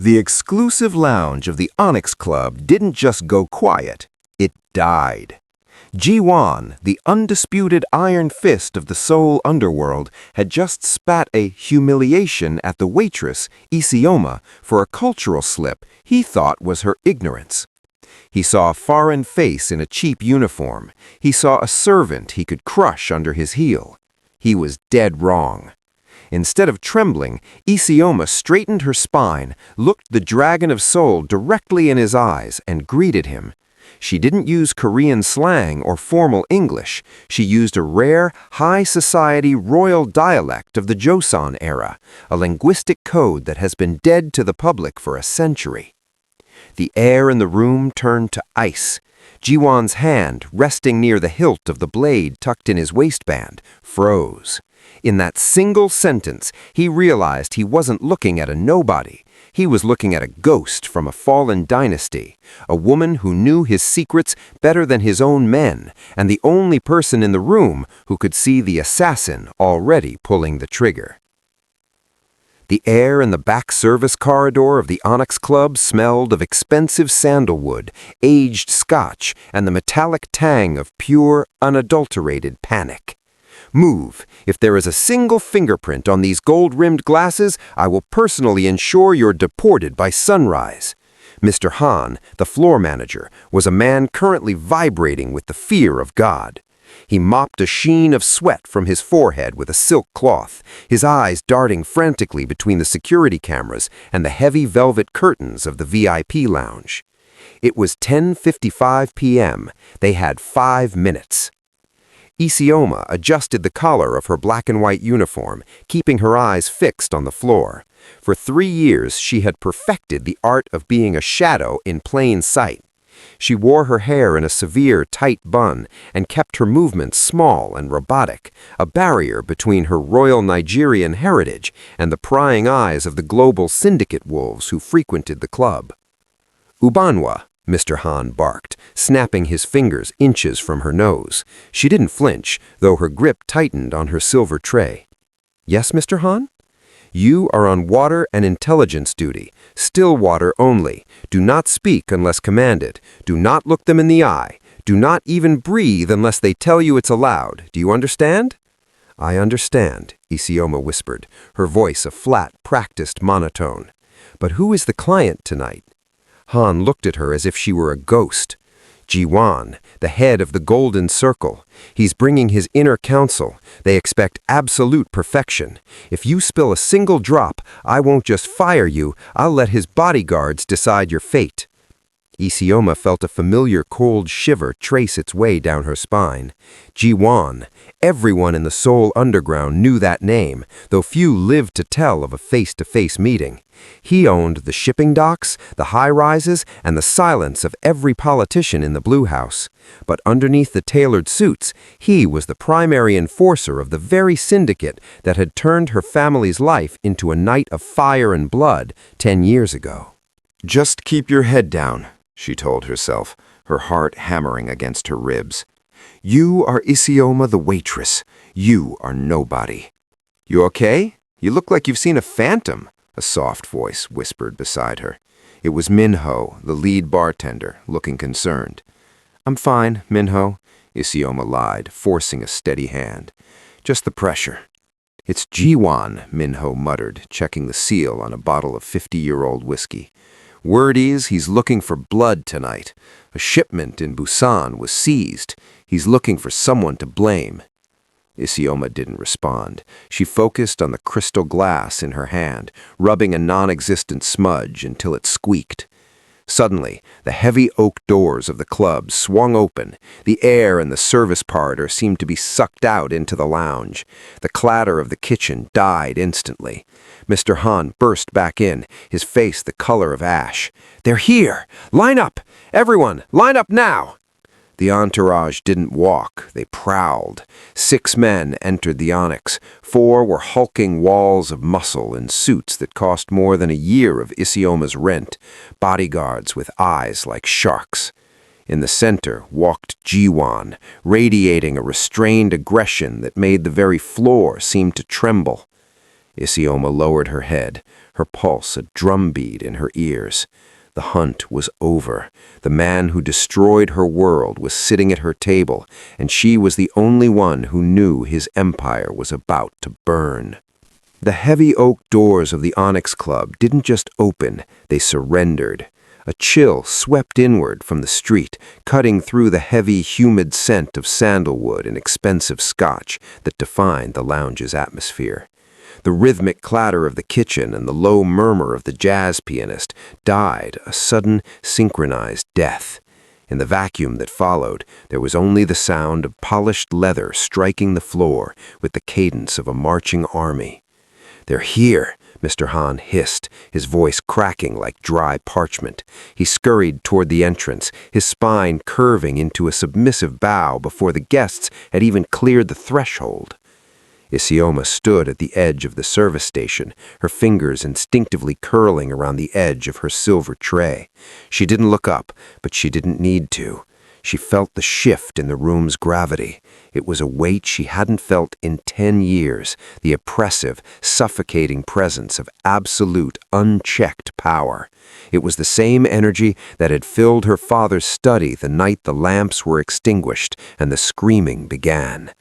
The exclusive lounge of the Onyx Club didn't just go quiet, it died. Ji-won, the undisputed iron fist of the Seoul underworld, had just spat a humiliation at the waitress, Isioma, for a cultural slip he thought was her ignorance. He saw a foreign face in a cheap uniform. He saw a servant he could crush under his heel. He was dead wrong. Instead of trembling, Isioma straightened her spine, looked the dragon of Seoul directly in his eyes, and greeted him. She didn't use Korean slang or formal English. She used a rare, high-society royal dialect of the Joseon era, a linguistic code that has been dead to the public for a century. The air in the room turned to ice. Ji-won's hand, resting near the hilt of the blade tucked in his waistband, froze. In that single sentence, he realized he wasn't looking at a nobody. He was looking at a ghost from a fallen dynasty, a woman who knew his secrets better than his own men, and the only person in the room who could see the assassin already pulling the trigger. The air in the back service corridor of the Onyx Club smelled of expensive sandalwood, aged scotch, and the metallic tang of pure, unadulterated panic. Move. If there is a single fingerprint on these gold-rimmed glasses, I will personally ensure you're deported by sunrise. Mr. Han, the floor manager, was a man currently vibrating with the fear of God. He mopped a sheen of sweat from his forehead with a silk cloth, his eyes darting frantically between the security cameras and the heavy velvet curtains of the VIP lounge. It was 10:55 p.m. They had 5 minutes. Isioma adjusted the collar of her black and white uniform, keeping her eyes fixed on the floor. For 3 years, she had perfected the art of being a shadow in plain sight. She wore her hair in a severe, tight bun and kept her movements small and robotic, a barrier between her royal Nigerian heritage and the prying eyes of the global syndicate wolves who frequented the club. "Ubanwa," Mr. Han barked, snapping his fingers inches from her nose. She didn't flinch, though her grip tightened on her silver tray. "Yes, Mr. Han?" "You are on water and intelligence duty. Still water only. Do not speak unless commanded. Do not look them in the eye. Do not even breathe unless they tell you it's allowed. Do you understand?" "I understand," Isioma whispered, her voice a flat, practiced monotone. "But who is the client tonight?" Han looked at her as if she were a ghost. "Ji-won, the head of the Golden Circle. He's bringing his inner council. They expect absolute perfection. If you spill a single drop, I won't just fire you, I'll let his bodyguards decide your fate." Isioma felt a familiar cold shiver trace its way down her spine. Ji-won. Everyone in the Seoul underground knew that name, though few lived to tell of a face-to-face meeting. He owned the shipping docks, the high-rises, and the silence of every politician in the Blue House. But underneath the tailored suits, he was the primary enforcer of the very syndicate that had turned her family's life into a night of fire and blood 10 years ago. "Just keep your head down," she told herself, her heart hammering against her ribs. "You are Isioma the waitress. You are nobody." "You okay? You look like you've seen a phantom," a soft voice whispered beside her. It was Minho, the lead bartender, looking concerned. "I'm fine, Minho," Isioma lied, forcing a steady hand. "Just the pressure." "It's Ji-won," Minho muttered, checking the seal on a bottle of 50-year-old whiskey. "Word is he's looking for blood tonight. A shipment in Busan was seized. He's looking for someone to blame." Isioma didn't respond. She focused on the crystal glass in her hand, rubbing a non-existent smudge until it squeaked. Suddenly, the heavy oak doors of the club swung open. The air in the service corridor seemed to be sucked out into the lounge. The clatter of the kitchen died instantly. Mr. Han burst back in, his face the color of ash. "They're here! Line up! Everyone, line up now!" The entourage didn't walk, they prowled. 6 men entered the Onyx. 4 were hulking walls of muscle in suits that cost more than a year of Isioma's rent, bodyguards with eyes like sharks. In the center walked Ji-won, radiating a restrained aggression that made the very floor seem to tremble. Isioma lowered her head, her pulse a drumbeat in her ears. The hunt was over. The man who destroyed her world was sitting at her table, and she was the only one who knew his empire was about to burn. The heavy oak doors of the Onyx Club didn't just open, they surrendered. A chill swept inward from the street, cutting through the heavy, humid scent of sandalwood and expensive scotch that defined the lounge's atmosphere. The rhythmic clatter of the kitchen and the low murmur of the jazz pianist died a sudden, synchronized death. In the vacuum that followed, there was only the sound of polished leather striking the floor with the cadence of a marching army. "They're here," Mr. Han hissed, his voice cracking like dry parchment. He scurried toward the entrance, his spine curving into a submissive bow before the guests had even cleared the threshold. Isioma stood at the edge of the service station, her fingers instinctively curling around the edge of her silver tray. She didn't look up, but she didn't need to. She felt the shift in the room's gravity. It was a weight she hadn't felt in 10 years, the oppressive, suffocating presence of absolute, unchecked power. It was the same energy that had filled her father's study the night the lamps were extinguished and the screaming began.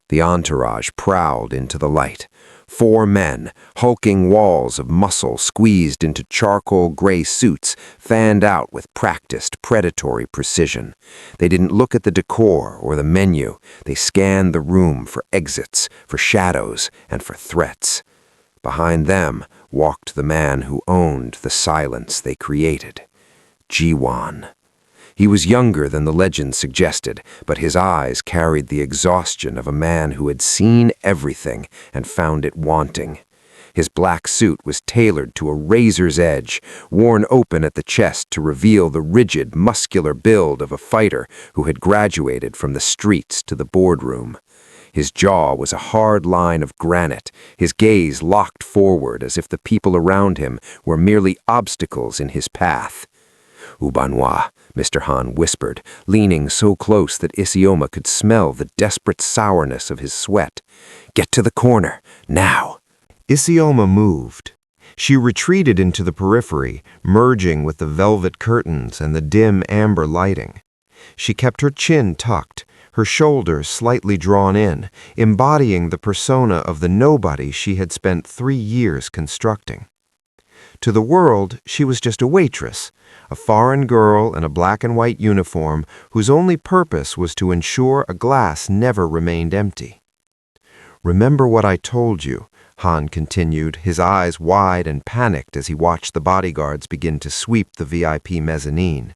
The entourage prowled into the light. 4 men, hulking walls of muscle squeezed into charcoal gray suits, fanned out with practiced, predatory precision. They didn't look at the decor or the menu. They scanned the room for exits, for shadows, and for threats. Behind them walked the man who owned the silence they created, Ji-won. He was younger than the legend suggested, but his eyes carried the exhaustion of a man who had seen everything and found it wanting. His black suit was tailored to a razor's edge, worn open at the chest to reveal the rigid, muscular build of a fighter who had graduated from the streets to the boardroom. His jaw was a hard line of granite, his gaze locked forward as if the people around him were merely obstacles in his path. "Ubanwa," Mr. Han whispered, leaning so close that Isioma could smell the desperate sourness of his sweat. "Get to the corner, now." Isioma moved. She retreated into the periphery, merging with the velvet curtains and the dim amber lighting. She kept her chin tucked, her shoulders slightly drawn in, embodying the persona of the nobody she had spent 3 years constructing. To the world, she was just a waitress, a foreign girl in a black and white uniform whose only purpose was to ensure a glass never remained empty. "Remember what I told you," Han continued, his eyes wide and panicked as he watched the bodyguards begin to sweep the VIP mezzanine.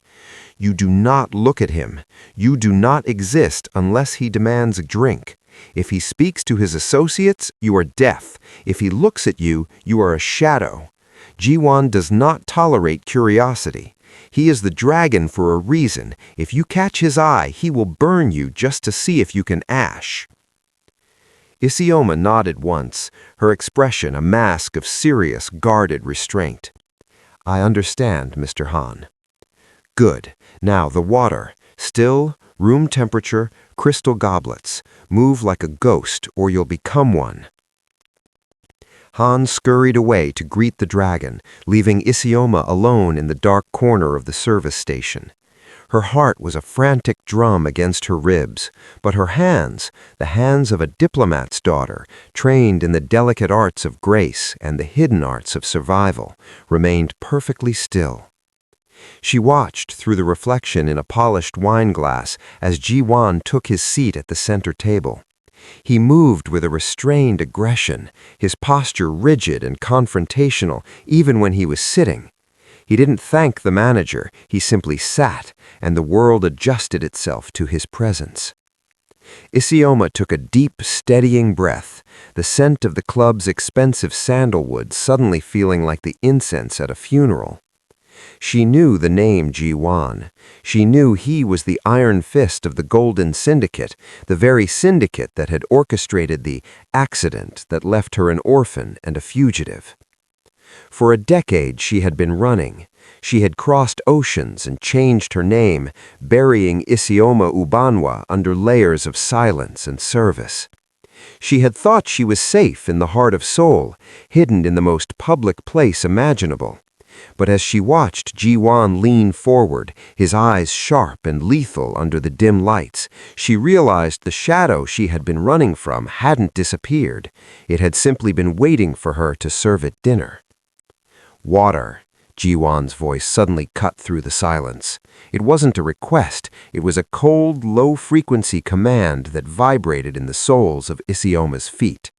"You do not look at him. You do not exist unless he demands a drink. If he speaks to his associates, you are deaf. If he looks at you, you are a shadow. Ji-won does not tolerate curiosity. He is the dragon for a reason. If you catch his eye, he will burn you just to see if you can ash." Isioma nodded once, her expression a mask of serious, guarded restraint. "I understand, Mr. Han." "Good. Now the water. Still, room temperature, crystal goblets. Move like a ghost or you'll become one." Han scurried away to greet the dragon, leaving Isioma alone in the dark corner of the service station. Her heart was a frantic drum against her ribs, but her hands, the hands of a diplomat's daughter, trained in the delicate arts of grace and the hidden arts of survival, remained perfectly still. She watched through the reflection in a polished wine glass as Ji-won took his seat at the center table. He moved with a restrained aggression, his posture rigid and confrontational even when he was sitting. He didn't thank the manager, he simply sat, and the world adjusted itself to his presence. Isioma took a deep, steadying breath, the scent of the club's expensive sandalwood suddenly feeling like the incense at a funeral. She knew the name Ji-won. She knew he was the iron fist of the Golden Syndicate, the very syndicate that had orchestrated the accident that left her an orphan and a fugitive. For a decade she had been running. She had crossed oceans and changed her name, burying Isioma Ubanwa under layers of silence and service. She had thought she was safe in the heart of Seoul, hidden in the most public place imaginable. But as she watched Ji-won lean forward, his eyes sharp and lethal under the dim lights, she realized the shadow she had been running from hadn't disappeared. It had simply been waiting for her to serve it dinner. Water. Ji-won's voice suddenly cut through the silence. It wasn't a request, it was a cold, low-frequency command that vibrated in the soles of Isioma's feet.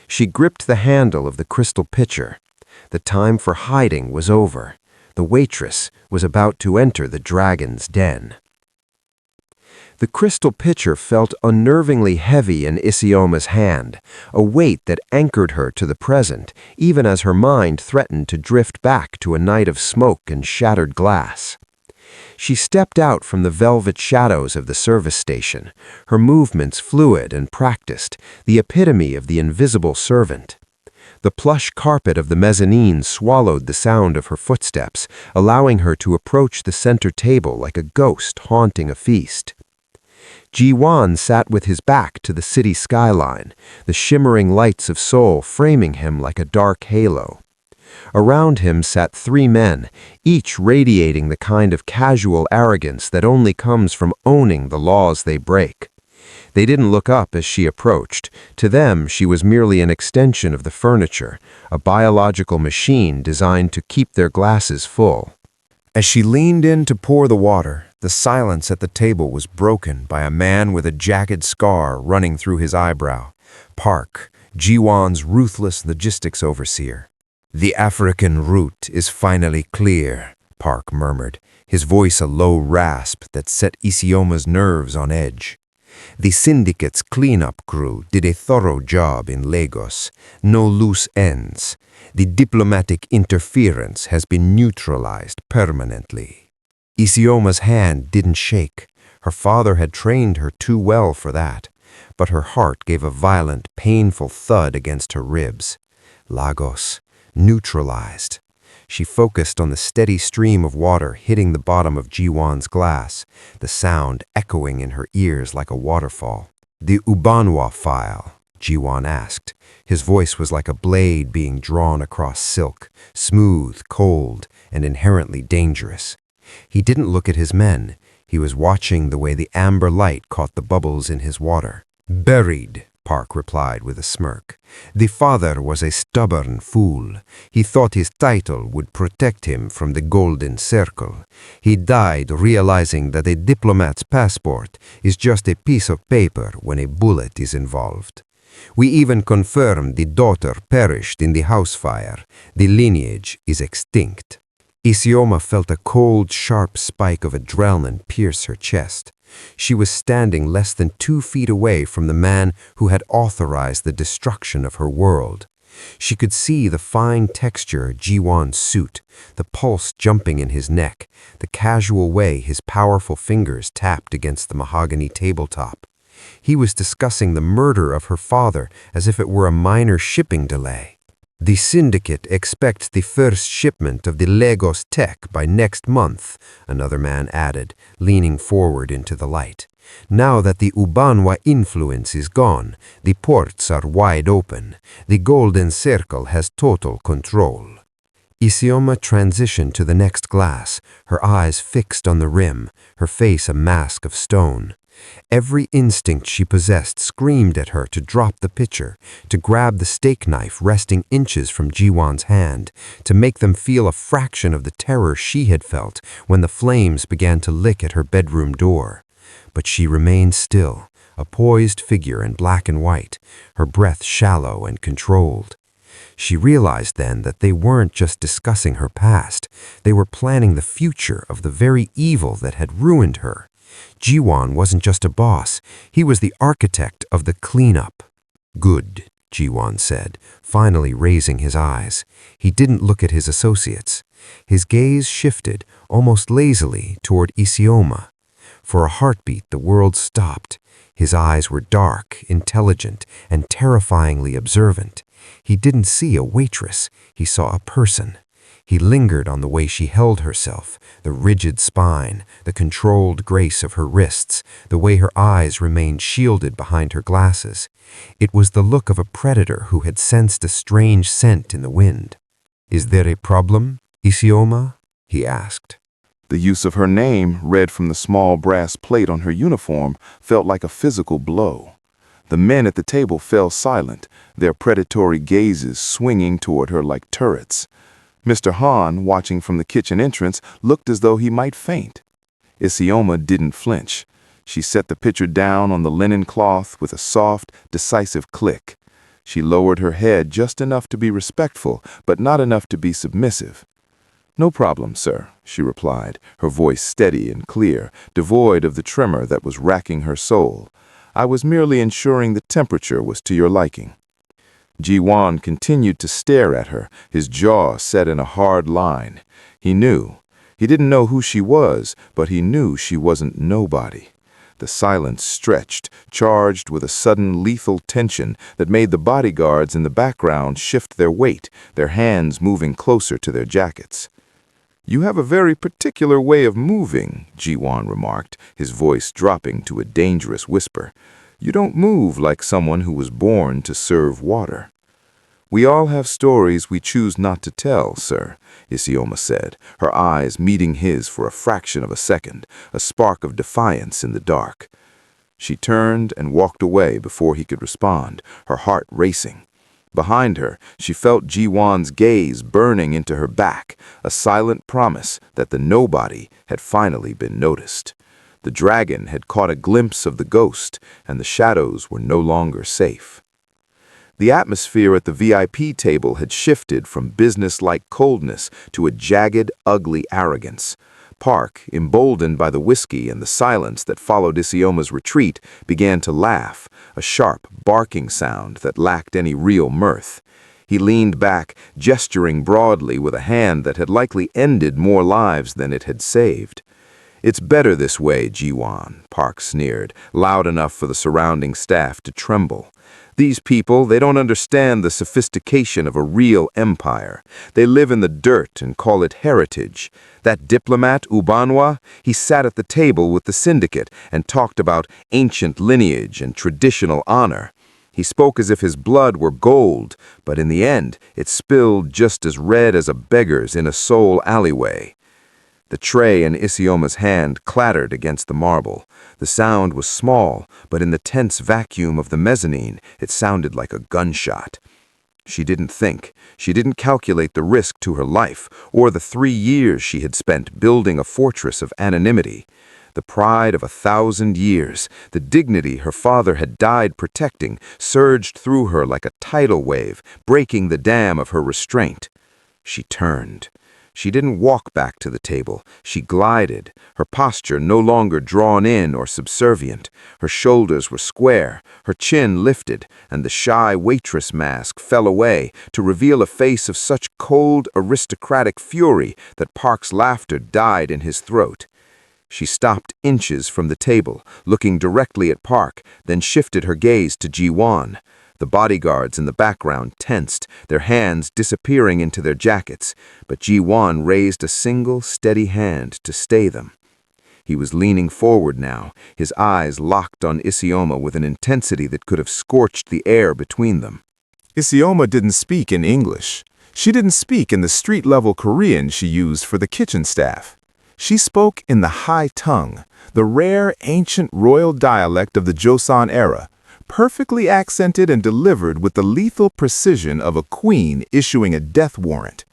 She gripped the handle of the crystal pitcher. The time for hiding was over. The waitress was about to enter the dragon's den. The crystal pitcher felt unnervingly heavy in Isioma's hand, a weight that anchored her to the present, even as her mind threatened to drift back to a night of smoke and shattered glass. She stepped out from the velvet shadows of the service station, her movements fluid and practiced, the epitome of the invisible servant. The plush carpet of the mezzanine swallowed the sound of her footsteps, allowing her to approach the center table like a ghost haunting a feast. Ji-won sat with his back to the city skyline, the shimmering lights of Seoul framing him like a dark halo. Around him sat three men, each radiating the kind of casual arrogance that only comes from owning the laws they break. They didn't look up as she approached. To them, she was merely an extension of the furniture, a biological machine designed to keep their glasses full. As she leaned in to pour the water, the silence at the table was broken by a man with a jagged scar running through his eyebrow. Park, Ji-won's ruthless logistics overseer. "The African route is finally clear," Park murmured, his voice a low rasp that set Isioma's nerves on edge. "The syndicate's cleanup crew did a thorough job in Lagos. No loose ends. The diplomatic interference has been neutralized permanently." Isioma's hand didn't shake. Her father had trained her too well for that. But her heart gave a violent, painful thud against her ribs. Lagos. Neutralized. She focused on the steady stream of water hitting the bottom of Ji-won's glass, the sound echoing in her ears like a waterfall. "The Ubanwa file?" Ji-won asked. His voice was like a blade being drawn across silk, smooth, cold, and inherently dangerous. He didn't look at his men. He was watching the way the amber light caught the bubbles in his water. "Buried," Park replied with a smirk. "The father was a stubborn fool. He thought his title would protect him from the golden circle. He died realizing that a diplomat's passport is just a piece of paper when a bullet is involved. We even confirmed the daughter perished in the house fire. The lineage is extinct." Isioma felt a cold, sharp spike of adrenaline pierce her chest. She was standing less than 2 feet away from the man who had authorized the destruction of her world. She could see the fine texture of Ji-won's suit, the pulse jumping in his neck, the casual way his powerful fingers tapped against the mahogany tabletop. He was discussing the murder of her father as if it were a minor shipping delay. "The syndicate expects the first shipment of the Lagos tech by next month," another man added, leaning forward into the light. "Now that the Ubanwa influence is gone, the ports are wide open. The golden circle has total control." Isioma transitioned to the next glass, her eyes fixed on the rim, her face a mask of stone. Every instinct she possessed screamed at her to drop the pitcher, to grab the steak knife resting inches from Ji-won's hand, to make them feel a fraction of the terror she had felt when the flames began to lick at her bedroom door. But she remained still, a poised figure in black and white, her breath shallow and controlled. She realized then that they weren't just discussing her past, they were planning the future of the very evil that had ruined her. Ji-won wasn't just a boss, he was the architect of the cleanup. "Good," Ji-won said, finally raising his eyes. He didn't look at his associates. His gaze shifted, almost lazily, toward Isioma. For a heartbeat, the world stopped. His eyes were dark, intelligent, and terrifyingly observant. He didn't see a waitress, he saw a person. He lingered on the way she held herself, the rigid spine, the controlled grace of her wrists, the way her eyes remained shielded behind her glasses. It was the look of a predator who had sensed a strange scent in the wind. "Is there a problem, Isioma?" he asked. The use of her name, read from the small brass plate on her uniform, felt like a physical blow. The men at the table fell silent, their predatory gazes swinging toward her like turrets. Mr. Han, watching from the kitchen entrance, looked as though he might faint. Isioma didn't flinch. She set the pitcher down on the linen cloth with a soft, decisive click. She lowered her head just enough to be respectful, but not enough to be submissive. "No problem, sir," she replied, her voice steady and clear, devoid of the tremor that was racking her soul. "I was merely ensuring the temperature was to your liking." Ji-won continued to stare at her, his jaw set in a hard line. He knew. He didn't know who she was, but he knew she wasn't nobody. The silence stretched, charged with a sudden lethal tension that made the bodyguards in the background shift their weight, their hands moving closer to their jackets. "You have a very particular way of moving," Ji-won remarked, his voice dropping to a dangerous whisper. "You don't move like someone who was born to serve water." "We all have stories we choose not to tell, sir," Isioma said, her eyes meeting his for a fraction of a second, a spark of defiance in the dark. She turned and walked away before he could respond, her heart racing. Behind her, she felt Ji-won's gaze burning into her back, a silent promise that the nobody had finally been noticed. The dragon had caught a glimpse of the ghost, and the shadows were no longer safe. The atmosphere at the VIP table had shifted from business-like coldness to a jagged, ugly arrogance. Park, emboldened by the whiskey and the silence that followed Isioma's retreat, began to laugh, a sharp, barking sound that lacked any real mirth. He leaned back, gesturing broadly with a hand that had likely ended more lives than it had saved. "It's better this way, Ji-won," Park sneered, loud enough for the surrounding staff to tremble. "These people, they don't understand the sophistication of a real empire. They live in the dirt and call it heritage. That diplomat, Ubanwa, he sat at the table with the syndicate and talked about ancient lineage and traditional honor. He spoke as if his blood were gold, but in the end, it spilled just as red as a beggar's in a Seoul alleyway." The tray in Isioma's hand clattered against the marble. The sound was small, but in the tense vacuum of the mezzanine, it sounded like a gunshot. She didn't think. She didn't calculate the risk to her life, or the 3 years she had spent building a fortress of anonymity. The pride of 1,000 years, the dignity her father had died protecting, surged through her like a tidal wave, breaking the dam of her restraint. She turned. She didn't walk back to the table. She glided, her posture no longer drawn in or subservient. Her shoulders were square, her chin lifted, and the shy waitress mask fell away to reveal a face of such cold, aristocratic fury that Park's laughter died in his throat. She stopped inches from the table, looking directly at Park, then shifted her gaze to Ji-won. The bodyguards in the background tensed, their hands disappearing into their jackets, but Ji-won raised a single, steady hand to stay them. He was leaning forward now, his eyes locked on Isioma with an intensity that could have scorched the air between them. Isioma didn't speak in English. She didn't speak in the street-level Korean she used for the kitchen staff. She spoke in the high tongue, the rare, ancient royal dialect of the Joseon era, perfectly accented and delivered with the lethal precision of a queen issuing a death warrant.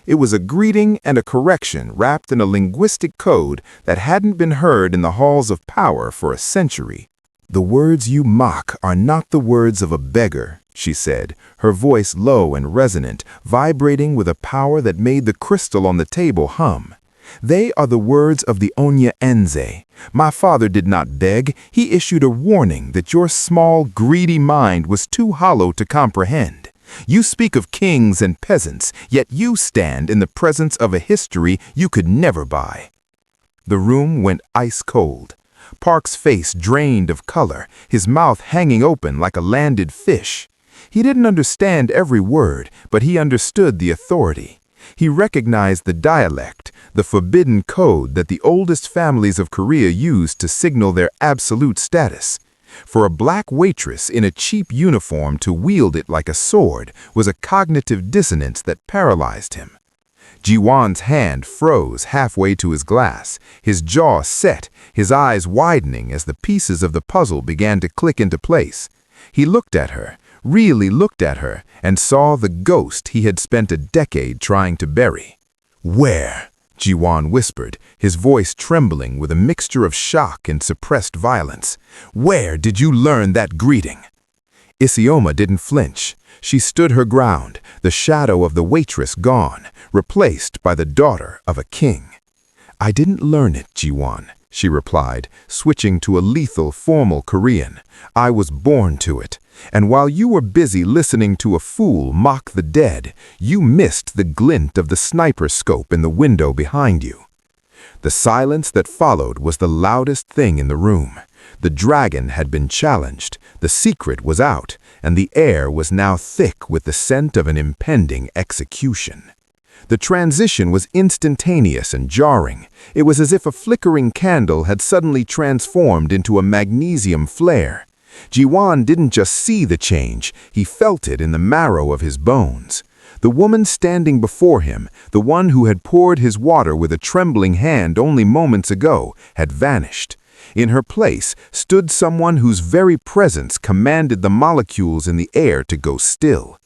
It was a greeting and a correction wrapped in a linguistic code that hadn't been heard in the halls of power for a century. "The words you mock are not the words of a beggar," she said, her voice low and resonant, vibrating with a power that made the crystal on the table hum. "They are the words of the Onya Enze. My father did not beg. He issued a warning that your small, greedy mind was too hollow to comprehend. You speak of kings and peasants, yet you stand in the presence of a history you could never buy." The room went ice cold. Park's face drained of color, his mouth hanging open like a landed fish. He didn't understand every word, but he understood the authority. He recognized the dialect, the forbidden code that the oldest families of Korea used to signal their absolute status. For a black waitress in a cheap uniform to wield it like a sword was a cognitive dissonance that paralyzed him. Ji-won's hand froze halfway to his glass, his jaw set, his eyes widening as the pieces of the puzzle began to click into place. He looked at her, really looked at her, and saw the ghost he had spent a decade trying to bury. "Where?" Ji-won whispered, his voice trembling with a mixture of shock and suppressed violence. "Where did you learn that greeting?" Isioma didn't flinch. She stood her ground, the shadow of the waitress gone, replaced by the daughter of a king. "I didn't learn it, Ji-won," she replied, switching to a lethal, formal Korean. "I was born to it. And while you were busy listening to a fool mock the dead, you missed the glint of the sniper scope in the window behind you." The silence that followed was the loudest thing in the room. The dragon had been challenged, the secret was out, and the air was now thick with the scent of an impending execution. The transition was instantaneous and jarring. It was as if a flickering candle had suddenly transformed into a magnesium flare. Ji-won didn't just see the change, he felt it in the marrow of his bones. The woman standing before him, the one who had poured his water with a trembling hand only moments ago, had vanished. In her place stood someone whose very presence commanded the molecules in the air to go still.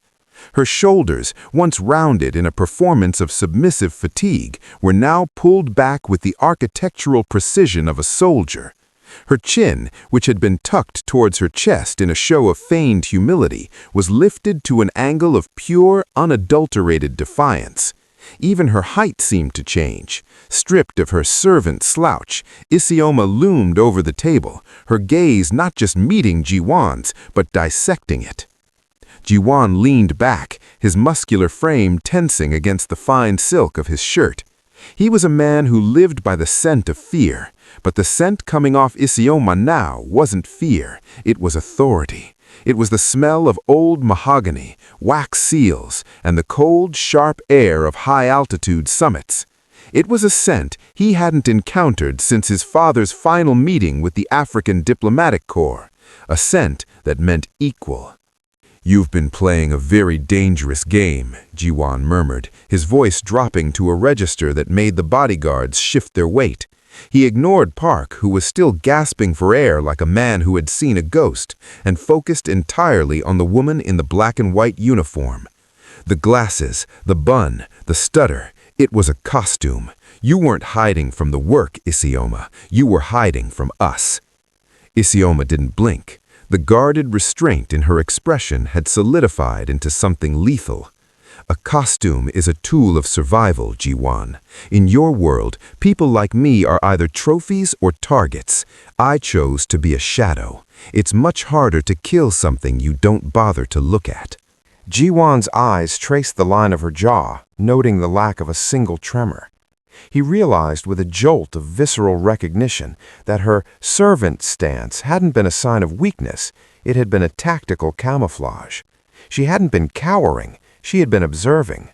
Her shoulders, once rounded in a performance of submissive fatigue, were now pulled back with the architectural precision of a soldier. Her chin, which had been tucked towards her chest in a show of feigned humility, was lifted to an angle of pure, unadulterated defiance. Even her height seemed to change. Stripped of her servant slouch, Isioma loomed over the table, her gaze not just meeting Ji-won's, but dissecting it. Ji-won leaned back, his muscular frame tensing against the fine silk of his shirt. He was a man who lived by the scent of fear, but the scent coming off Isioma now wasn't fear, it was authority. It was the smell of old mahogany, wax seals, and the cold, sharp air of high-altitude summits. It was a scent he hadn't encountered since his father's final meeting with the African Diplomatic Corps, a scent that meant equal. "You've been playing a very dangerous game," Ji-won murmured, his voice dropping to a register that made the bodyguards shift their weight. He ignored Park, who was still gasping for air like a man who had seen a ghost, and focused entirely on the woman in the black and white uniform. The glasses, the bun, the stutter, it was a costume. You weren't hiding from the work, Isioma. You were hiding from us. Isioma didn't blink. The guarded restraint in her expression had solidified into something lethal. "A costume is a tool of survival, Ji-won. In your world, people like me are either trophies or targets. I chose to be a shadow. It's much harder to kill something you don't bother to look at." Ji-won's eyes traced the line of her jaw, noting the lack of a single tremor. He realized with a jolt of visceral recognition that her servant stance hadn't been a sign of weakness, it had been a tactical camouflage. She hadn't been cowering, she had been observing.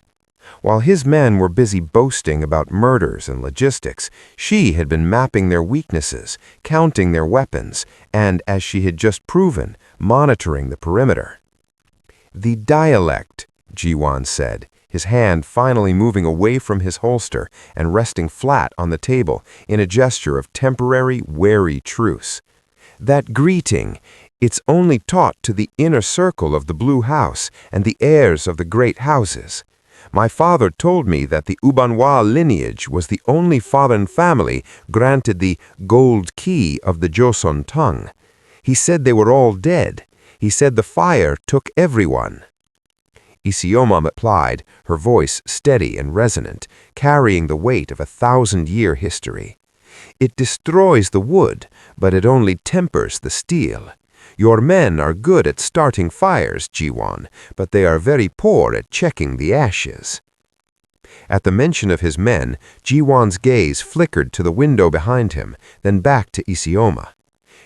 While his men were busy boasting about murders and logistics, she had been mapping their weaknesses, counting their weapons, and, as she had just proven, monitoring the perimeter. "The dialect," Ji-won said, his hand finally moving away from his holster and resting flat on the table in a gesture of temporary, wary truce. "That greeting, it's only taught to the inner circle of the Blue House and the heirs of the great houses. My father told me that the Ubanwa lineage was the only foreign family granted the gold key of the Joseon tongue. He said they were all dead. He said the fire took everyone." Isioma replied, her voice steady and resonant, carrying the weight of 1,000-year history. "It destroys the wood, but it only tempers the steel. Your men are good at starting fires, Ji-won, but they are very poor at checking the ashes." At the mention of his men, Ji-won's gaze flickered to the window behind him, then back to Isioma.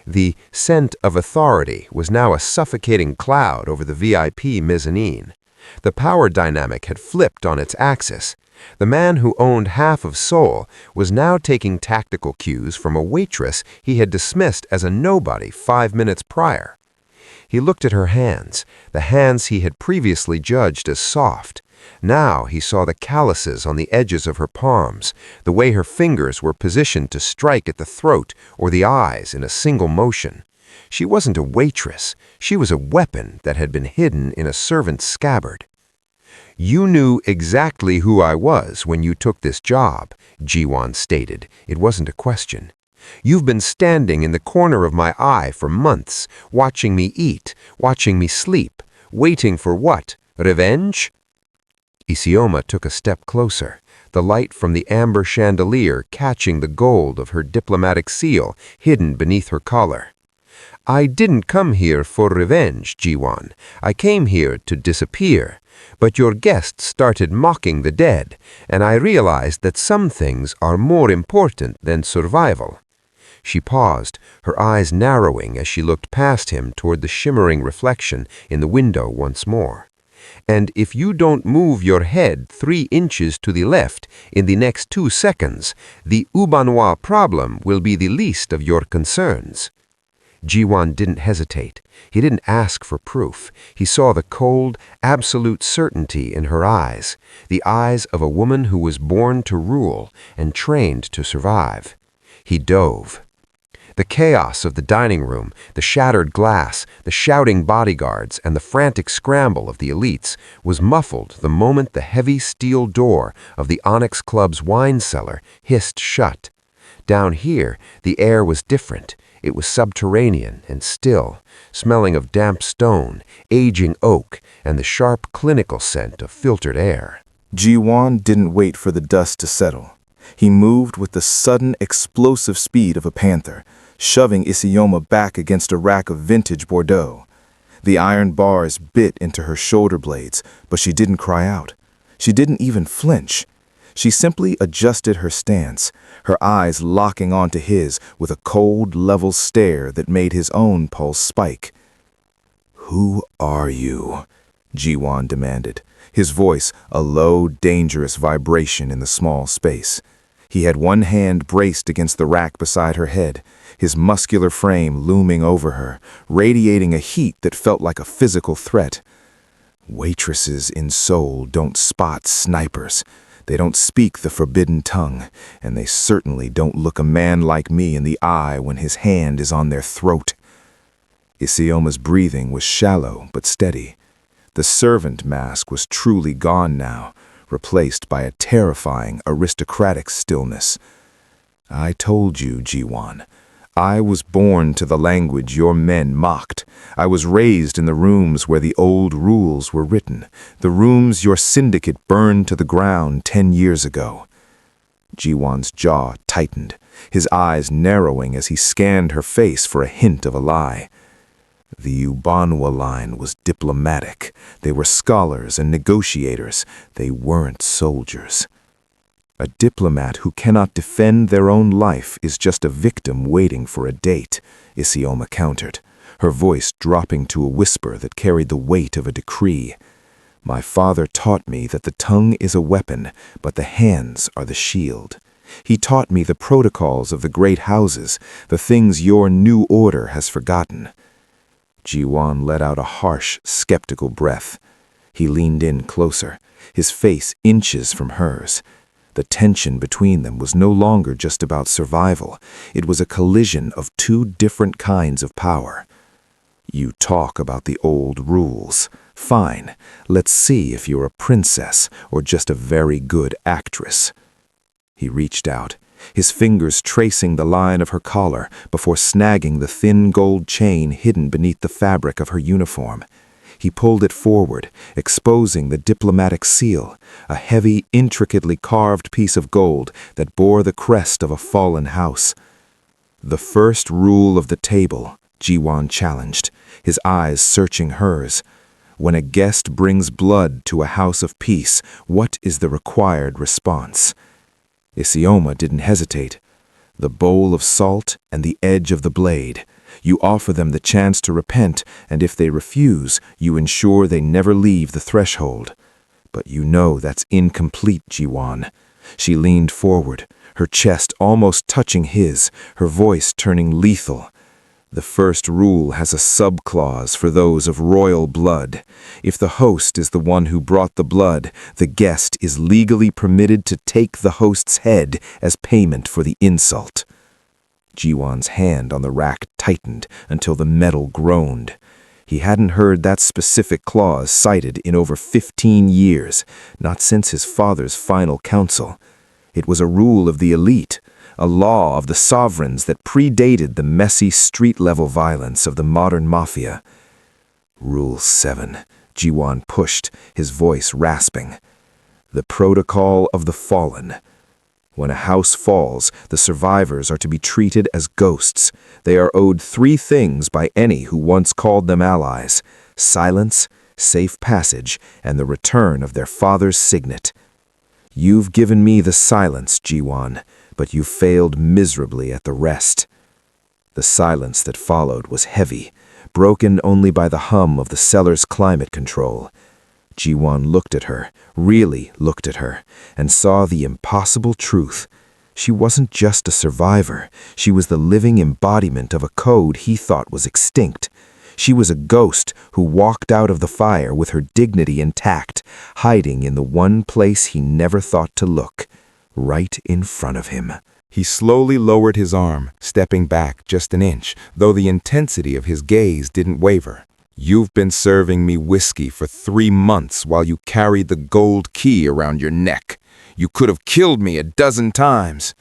The scent of authority was now a suffocating cloud over the VIP mezzanine. The power dynamic had flipped on its axis. The man who owned half of Seoul was now taking tactical cues from a waitress he had dismissed as a nobody 5 minutes prior. He looked at her hands, the hands he had previously judged as soft. Now he saw the calluses on the edges of her palms, the way her fingers were positioned to strike at the throat or the eyes in a single motion. She wasn't a waitress. She was a weapon that had been hidden in a servant's scabbard. "You knew exactly who I was when you took this job," Ji-won stated. It wasn't a question. "You've been standing in the corner of my eye for months, watching me eat, watching me sleep, waiting for what? Revenge?" Isioma took a step closer, the light from the amber chandelier catching the gold of her diplomatic seal hidden beneath her collar. "I didn't come here for revenge, Ji-won. I came here to disappear. But your guests started mocking the dead, and I realized that some things are more important than survival." She paused, her eyes narrowing as she looked past him toward the shimmering reflection in the window once more. "And if you don't move your head 3 inches to the left in the next 2 seconds, the Ubanois problem will be the least of your concerns." Ji-won didn't hesitate. He didn't ask for proof. He saw the cold, absolute certainty in her eyes, the eyes of a woman who was born to rule and trained to survive. He dove. The chaos of the dining room, the shattered glass, the shouting bodyguards, and the frantic scramble of the elites was muffled the moment the heavy steel door of the Onyx Club's wine cellar hissed shut. Down here, the air was different. It was subterranean and still, smelling of damp stone, aging oak, and the sharp clinical scent of filtered air. Ji-won didn't wait for the dust to settle. He moved with the sudden, explosive speed of a panther, shoving Isioma back against a rack of vintage Bordeaux. The iron bars bit into her shoulder blades, but she didn't cry out. She didn't even flinch. She simply adjusted her stance, her eyes locking onto his with a cold, level stare that made his own pulse spike. "Who are you?" Ji-won demanded, his voice a low, dangerous vibration in the small space. He had one hand braced against the rack beside her head, his muscular frame looming over her, radiating a heat that felt like a physical threat. "Waitresses in Seoul don't spot snipers. They don't speak the forbidden tongue, and they certainly don't look a man like me in the eye when his hand is on their throat." Isioma's breathing was shallow but steady. The servant mask was truly gone now, replaced by a terrifying, aristocratic stillness. "I told you, Ji-won. I was born to the language your men mocked. I was raised in the rooms where the old rules were written, the rooms your syndicate burned to the ground 10 years ago." Ji-won's jaw tightened, his eyes narrowing as he scanned her face for a hint of a lie. The Ubanois line was diplomatic. They were scholars and negotiators. They weren't soldiers. "A diplomat who cannot defend their own life is just a victim waiting for a date," Isioma countered, her voice dropping to a whisper that carried the weight of a decree. "My father taught me that the tongue is a weapon, but the hands are the shield. He taught me the protocols of the great houses, the things your new order has forgotten." Ji-won let out a harsh, skeptical breath. He leaned in closer, his face inches from hers. The tension between them was no longer just about survival. It was a collision of 2 different kinds of power. "You talk about the old rules. Fine. Let's see if you're a princess or just a very good actress." He reached out, his fingers tracing the line of her collar before snagging the thin gold chain hidden beneath the fabric of her uniform. He pulled it forward, exposing the diplomatic seal, a heavy, intricately carved piece of gold that bore the crest of a fallen house. "The first rule of the table," Ji-won challenged, his eyes searching hers. "When a guest brings blood to a house of peace, what is the required response?" Isioma didn't hesitate. "The bowl of salt and the edge of the blade. You offer them the chance to repent, and if they refuse, you ensure they never leave the threshold." But you know that's incomplete, Ji-won. She leaned forward, her chest almost touching his, her voice turning lethal. The first rule has a subclause for those of royal blood. If the host is the one who brought the blood, the guest is legally permitted to take the host's head as payment for the insult. Ji-won's hand on the rack tightened until the metal groaned. He hadn't heard that specific clause cited in over 15 years, not since his father's final council. It was a rule of the elite, a law of the sovereigns that predated the messy street-level violence of the modern Mafia. Rule 7, Ji-won pushed, his voice rasping. The protocol of the fallen. When a house falls, the survivors are to be treated as ghosts. They are owed 3 things by any who once called them allies: silence, safe passage, and the return of their father's signet. You've given me the silence, Ji-won, but you failed miserably at the rest. The silence that followed was heavy, broken only by the hum of the cellar's climate control. Ji-won looked at her, really looked at her, and saw the impossible truth. She wasn't just a survivor. She was the living embodiment of a code he thought was extinct. She was a ghost who walked out of the fire with her dignity intact, hiding in the one place he never thought to look, right in front of him. He slowly lowered his arm, stepping back just an inch, though the intensity of his gaze didn't waver. You've been serving me whiskey for 3 months while you carried the gold key around your neck. You could have killed me a dozen times.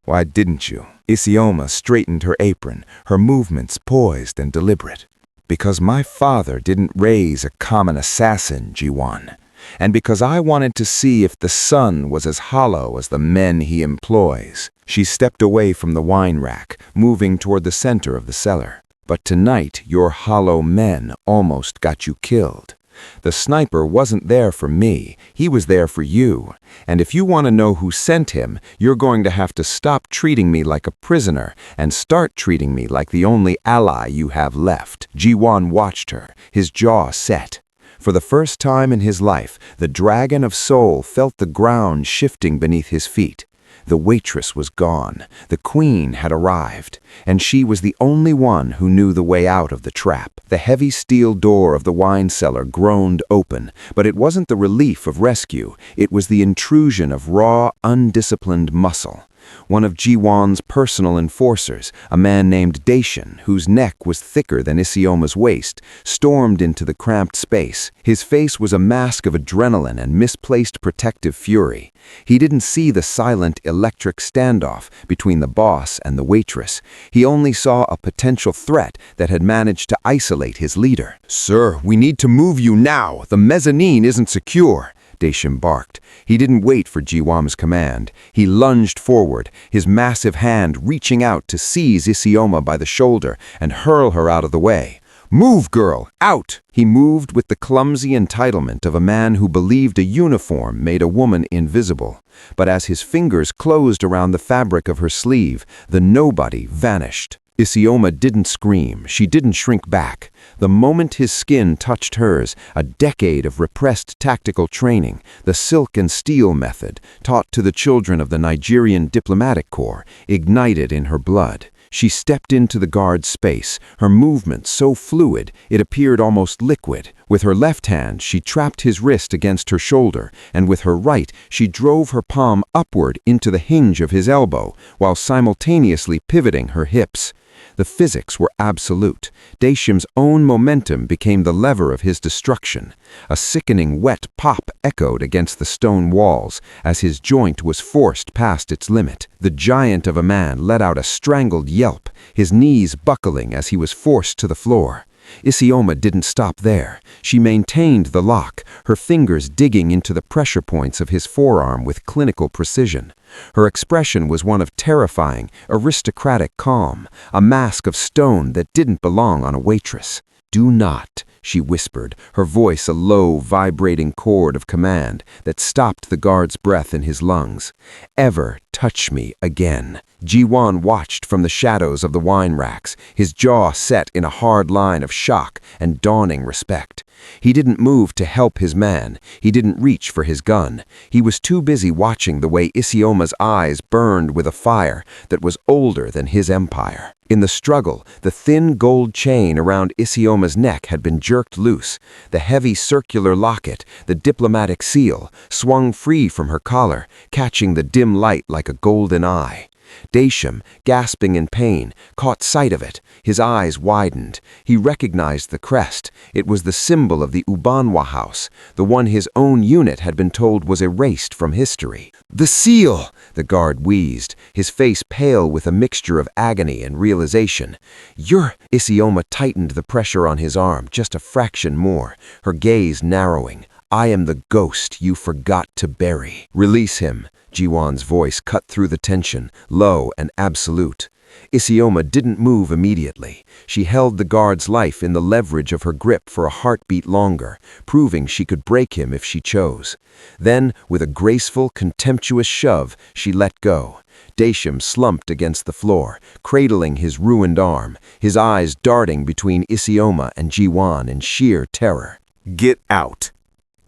Why didn't you? Isioma straightened her apron, her movements poised and deliberate. Because my father didn't raise a common assassin, Ji-won. And because I wanted to see if the sun was as hollow as the men he employs. She stepped away from the wine rack, moving toward the center of the cellar. But tonight, your hollow men almost got you killed. The sniper wasn't there for me, he was there for you. And if you want to know who sent him, you're going to have to stop treating me like a prisoner and start treating me like the only ally you have left. Ji-won watched her, his jaw set. For the first time in his life, the dragon of Seoul felt the ground shifting beneath his feet. The waitress was gone, the queen had arrived, and she was the only one who knew the way out of the trap. The heavy steel door of the wine cellar groaned open, but it wasn't the relief of rescue, it was the intrusion of raw, undisciplined muscle. One of Ji-won's personal enforcers, a man named Daishin, whose neck was thicker than Isioma's waist, stormed into the cramped space. His face was a mask of adrenaline and misplaced protective fury. He didn't see the silent electric standoff between the boss and the waitress. He only saw a potential threat that had managed to isolate his leader. "Sir, we need to move you now. The mezzanine isn't secure," Daishin barked. He didn't wait for Ji-won's command. He lunged forward, his massive hand reaching out to seize Isioma by the shoulder and hurl her out of the way. "Move, girl! Out!" He moved with the clumsy entitlement of a man who believed a uniform made a woman invisible. But as his fingers closed around the fabric of her sleeve, the nobody vanished. Isioma didn't scream, she didn't shrink back. The moment his skin touched hers, a decade of repressed tactical training, the silk and steel method, taught to the children of the Nigerian diplomatic corps, ignited in her blood. She stepped into the guard's space, her movement so fluid it appeared almost liquid. With her left hand, she trapped his wrist against her shoulder, and with her right, she drove her palm upward into the hinge of his elbow, while simultaneously pivoting her hips. The physics were absolute. Daishim's own momentum became the lever of his destruction. A sickening wet pop echoed against the stone walls as his joint was forced past its limit. The giant of a man let out a strangled yelp, his knees buckling as he was forced to the floor. Isioma didn't stop there. She maintained the lock, her fingers digging into the pressure points of his forearm with clinical precision. Her expression was one of terrifying, aristocratic calm, a mask of stone that didn't belong on a waitress. "Do not," she whispered, her voice a low, vibrating chord of command that stopped the guard's breath in his lungs. "Ever touch me again." Ji-won watched from the shadows of the wine racks, his jaw set in a hard line of shock and dawning respect. He didn't move to help his man. He didn't reach for his gun. He was too busy watching the way Isioma's eyes burned with a fire that was older than his empire. In the struggle, the thin gold chain around Isioma's neck had been jerked loose. The heavy circular locket, the diplomatic seal, swung free from her collar, catching the dim light like a golden eye. Daesham, gasping in pain, caught sight of it. His eyes widened. He recognized the crest. It was the symbol of the Ubanwa house, the one his own unit had been told was erased from history. "The seal!" the guard wheezed, his face pale with a mixture of agony and realization. "You're—" Isioma tightened the pressure on his arm just a fraction more, her gaze narrowing. "I am the ghost you forgot to bury." "Release him." Ji-won's voice cut through the tension, low and absolute. Isioma didn't move immediately. She held the guard's life in the leverage of her grip for a heartbeat longer, proving she could break him if she chose. Then, with a graceful, contemptuous shove, she let go. Daesham slumped against the floor, cradling his ruined arm, his eyes darting between Isioma and Ji-won in sheer terror. "Get out,"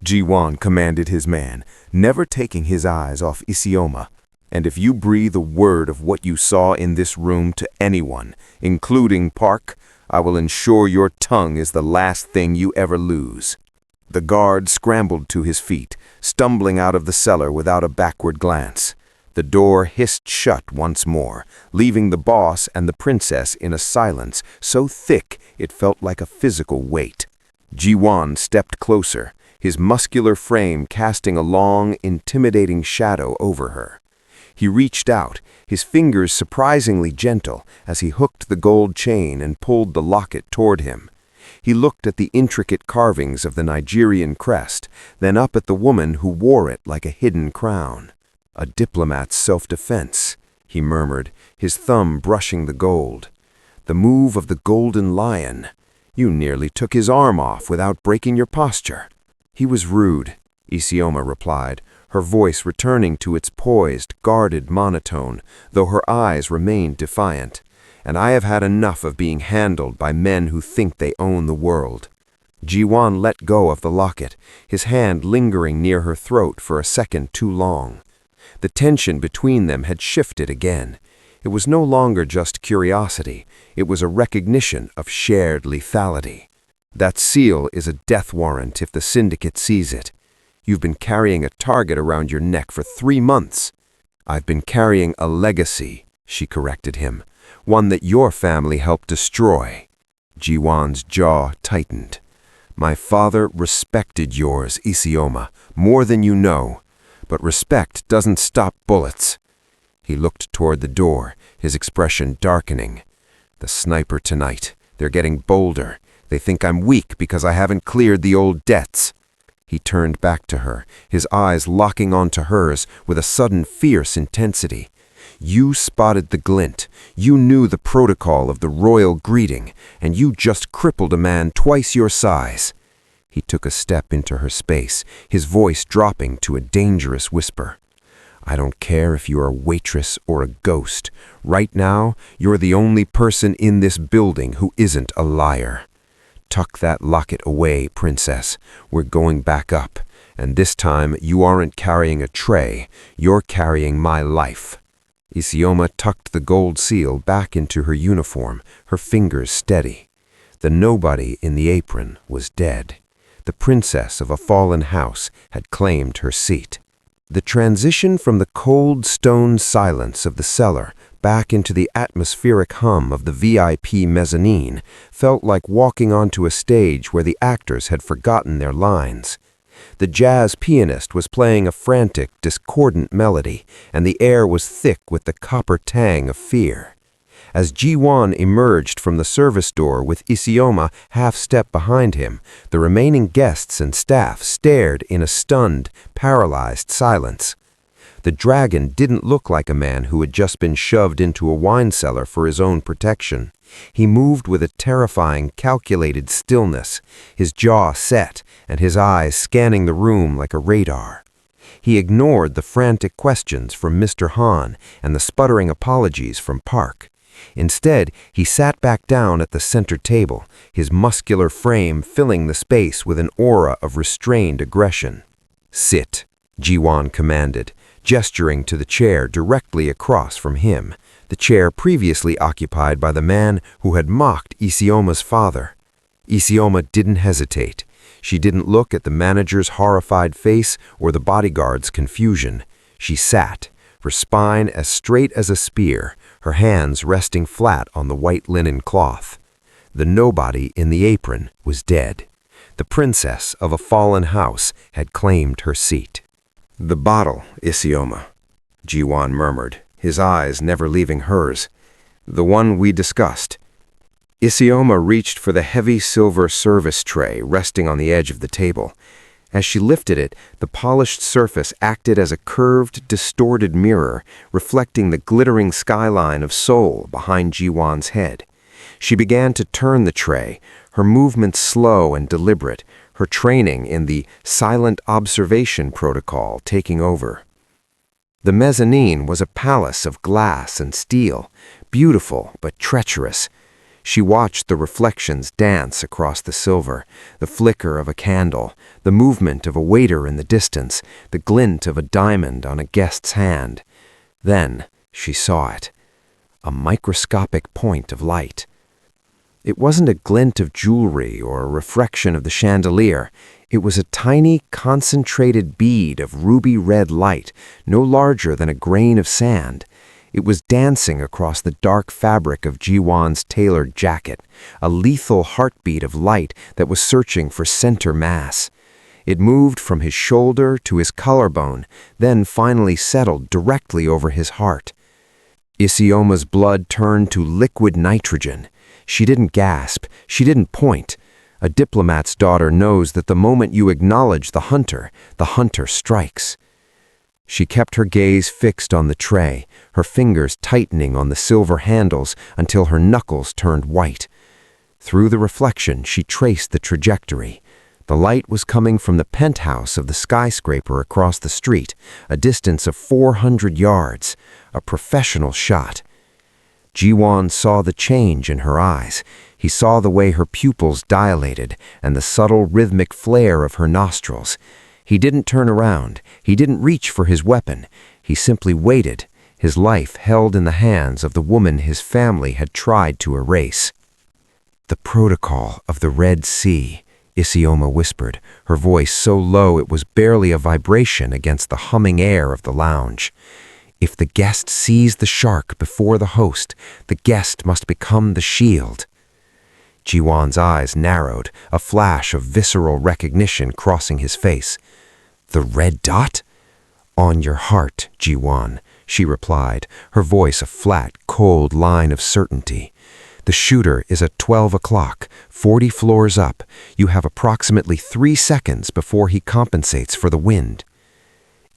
Ji-won commanded his man, never taking his eyes off Isioma. "And if you breathe a word of what you saw in this room to anyone, including Park, I will ensure your tongue is the last thing you ever lose." The guard scrambled to his feet, stumbling out of the cellar without a backward glance. The door hissed shut once more, leaving the boss and the princess in a silence so thick it felt like a physical weight. Ji-won stepped closer, his muscular frame casting a long, intimidating shadow over her. He reached out, his fingers surprisingly gentle as he hooked the gold chain and pulled the locket toward him. He looked at the intricate carvings of the Nigerian crest, then up at the woman who wore it like a hidden crown. "A diplomat's self-defense," he murmured, his thumb brushing the gold. "The move of the golden lion. You nearly took his arm off without breaking your posture." "He was rude," Isioma replied, her voice returning to its poised, guarded monotone, though her eyes remained defiant. "And I have had enough of being handled by men who think they own the world." Ji-won let go of the locket, his hand lingering near her throat for a second too long. The tension between them had shifted again. It was no longer just curiosity, it was a recognition of shared lethality. "That seal is a death warrant if the syndicate sees it. You've been carrying a target around your neck for 3 months. "I've been carrying a legacy," she corrected him, "one that your family helped destroy." Ji-won's jaw tightened. "My father respected yours, Isioma, more than you know. But respect doesn't stop bullets." He looked toward the door, his expression darkening. "The sniper tonight. They're getting bolder. They think I'm weak because I haven't cleared the old debts." He turned back to her, his eyes locking onto hers with a sudden fierce intensity. "You spotted the glint. You knew the protocol of the royal greeting, and you just crippled a man twice your size." He took a step into her space, his voice dropping to a dangerous whisper. "I don't care if you're a waitress or a ghost. Right now, you're the only person in this building who isn't a liar. Tuck that locket away, princess. We're going back up, and this time you aren't carrying a tray, you're carrying my life." Isioma tucked the gold seal back into her uniform, her fingers steady. The nobody in the apron was dead. The princess of a fallen house had claimed her seat. The transition from the cold stone silence of the cellar back into the atmospheric hum of the VIP mezzanine felt like walking onto a stage where the actors had forgotten their lines. The jazz pianist was playing a frantic, discordant melody, and the air was thick with the copper tang of fear. As Ji-won emerged from the service door with Isioma half-step behind him, the remaining guests and staff stared in a stunned, paralyzed silence. The dragon didn't look like a man who had just been shoved into a wine cellar for his own protection. He moved with a terrifying, calculated stillness, his jaw set and his eyes scanning the room like a radar. He ignored the frantic questions from Mr. Han and the sputtering apologies from Park. Instead, he sat back down at the center table, his muscular frame filling the space with an aura of restrained aggression. "Sit," Ji-won commanded, gesturing to the chair directly across from him, the chair previously occupied by the man who had mocked Isioma's father. Isioma didn't hesitate. She didn't look at the manager's horrified face or the bodyguard's confusion. She sat, her spine as straight as a spear, her hands resting flat on the white linen cloth. The nobody in the apron was dead. The princess of a fallen house had claimed her seat. "The bottle, Isioma," Ji-won murmured, his eyes never leaving hers. "The one we discussed." Isioma reached for the heavy silver service tray resting on the edge of the table. As she lifted it, the polished surface acted as a curved, distorted mirror, reflecting the glittering skyline of Seoul behind Ji-won's head. She began to turn the tray, her movements slow and deliberate, her training in the silent observation protocol taking over. The mezzanine was a palace of glass and steel, beautiful but treacherous. She watched the reflections dance across the silver, the flicker of a candle, the movement of a waiter in the distance, the glint of a diamond on a guest's hand. Then she saw it, a microscopic point of light. It wasn't a glint of jewelry or a refraction of the chandelier. It was a tiny, concentrated bead of ruby-red light, no larger than a grain of sand. It was dancing across the dark fabric of Ji-won's tailored jacket, a lethal heartbeat of light that was searching for center mass. It moved from his shoulder to his collarbone, then finally settled directly over his heart. Isioma's blood turned to liquid nitrogen. She didn't gasp, she didn't point. A diplomat's daughter knows that the moment you acknowledge the hunter strikes. She kept her gaze fixed on the tray, her fingers tightening on the silver handles until her knuckles turned white. Through the reflection, she traced the trajectory. The light was coming from the penthouse of the skyscraper across the street, a distance of 400 yards, a professional shot. Ji-won saw the change in her eyes. He saw the way her pupils dilated and the subtle rhythmic flare of her nostrils. He didn't turn around. He didn't reach for his weapon. He simply waited, his life held in the hands of the woman his family had tried to erase. "The protocol of the Red Sea," Isioma whispered, her voice so low it was barely a vibration against the humming air of the lounge. "If the guest sees the shark before the host, the guest must become the shield." Ji-won's eyes narrowed, a flash of visceral recognition crossing his face. "The red dot?" "On your heart, Ji-won," she replied, her voice a flat, cold line of certainty. "The shooter is at 12 o'clock, 40 floors up. You have approximately 3 seconds before he compensates for the wind."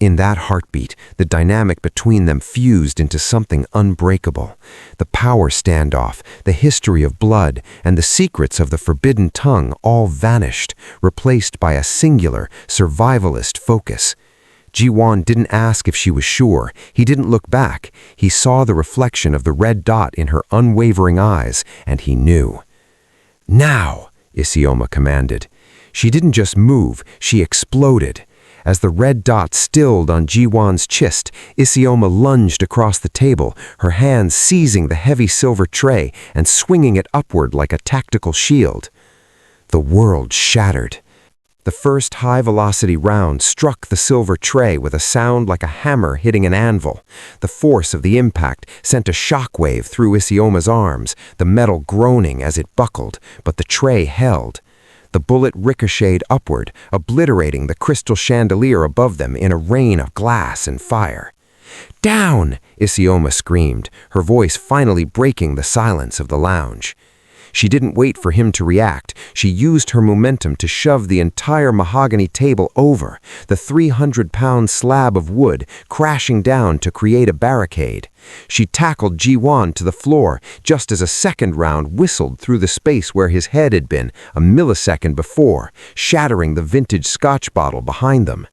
In that heartbeat, the dynamic between them fused into something unbreakable. The power standoff, the history of blood, and the secrets of the forbidden tongue all vanished, replaced by a singular, survivalist focus. Ji-won didn't ask if she was sure. He didn't look back. He saw the reflection of the red dot in her unwavering eyes, and he knew. "Now!" Isioma commanded. She didn't just move, she exploded. As the red dot stilled on Ji-won's chest, Isioma lunged across the table, her hands seizing the heavy silver tray and swinging it upward like a tactical shield. The world shattered. The first high-velocity round struck the silver tray with a sound like a hammer hitting an anvil. The force of the impact sent a shockwave through Isioma's arms, the metal groaning as it buckled, but the tray held. The bullet ricocheted upward, obliterating the crystal chandelier above them in a rain of glass and fire. "Down!" Isioma screamed, her voice finally breaking the silence of the lounge. She didn't wait for him to react. She used her momentum to shove the entire mahogany table over, the 300-pound slab of wood crashing down to create a barricade. She tackled Ji-won to the floor just as a second round whistled through the space where his head had been a millisecond before, shattering the vintage scotch bottle behind them.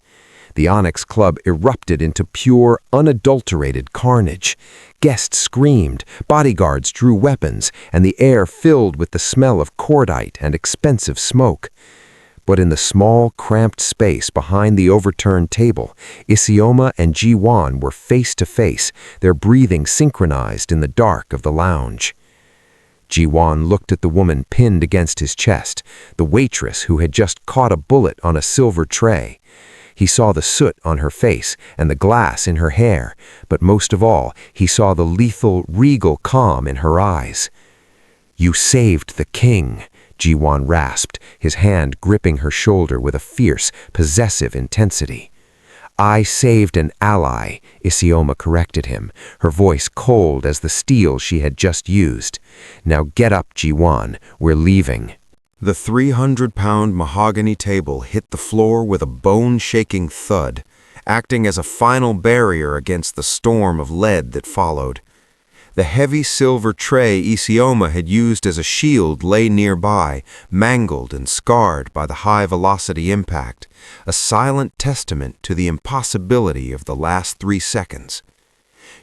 The Onyx Club erupted into pure, unadulterated carnage. Guests screamed, bodyguards drew weapons, and the air filled with the smell of cordite and expensive smoke. But in the small, cramped space behind the overturned table, Isioma and Ji-won were face to face, their breathing synchronized in the dark of the lounge. Ji-won looked at the woman pinned against his chest, the waitress who had just caught a bullet on a silver tray. He saw the soot on her face and the glass in her hair, but most of all, he saw the lethal, regal calm in her eyes. "You saved the king," Ji-won rasped, his hand gripping her shoulder with a fierce, possessive intensity. "I saved an ally," Isioma corrected him, her voice cold as the steel she had just used. "Now get up, Ji-won, we're leaving." The 300-pound mahogany table hit the floor with a bone-shaking thud, acting as a final barrier against the storm of lead that followed. The heavy silver tray Isioma had used as a shield lay nearby, mangled and scarred by the high-velocity impact, a silent testament to the impossibility of the last 3 seconds.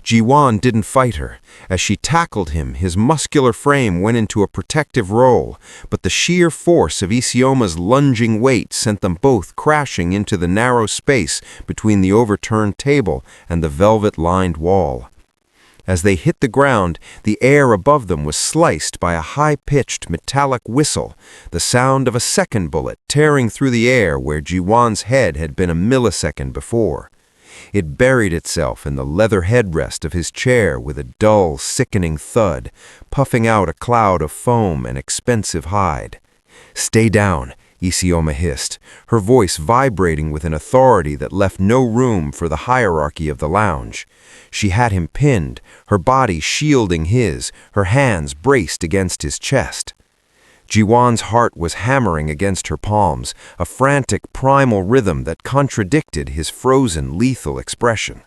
Ji-won didn't fight her. As she tackled him, his muscular frame went into a protective roll, but the sheer force of Isioma's lunging weight sent them both crashing into the narrow space between the overturned table and the velvet-lined wall. As they hit the ground, the air above them was sliced by a high-pitched metallic whistle, the sound of a second bullet tearing through the air where Ji-won's head had been a millisecond before. It buried itself in the leather headrest of his chair with a dull, sickening thud, puffing out a cloud of foam and expensive hide. "Stay down," Isioma hissed, her voice vibrating with an authority that left no room for the hierarchy of the lounge. She had him pinned, her body shielding his, her hands braced against his chest. Ji-won's heart was hammering against her palms, a frantic primal rhythm that contradicted his frozen, lethal expression.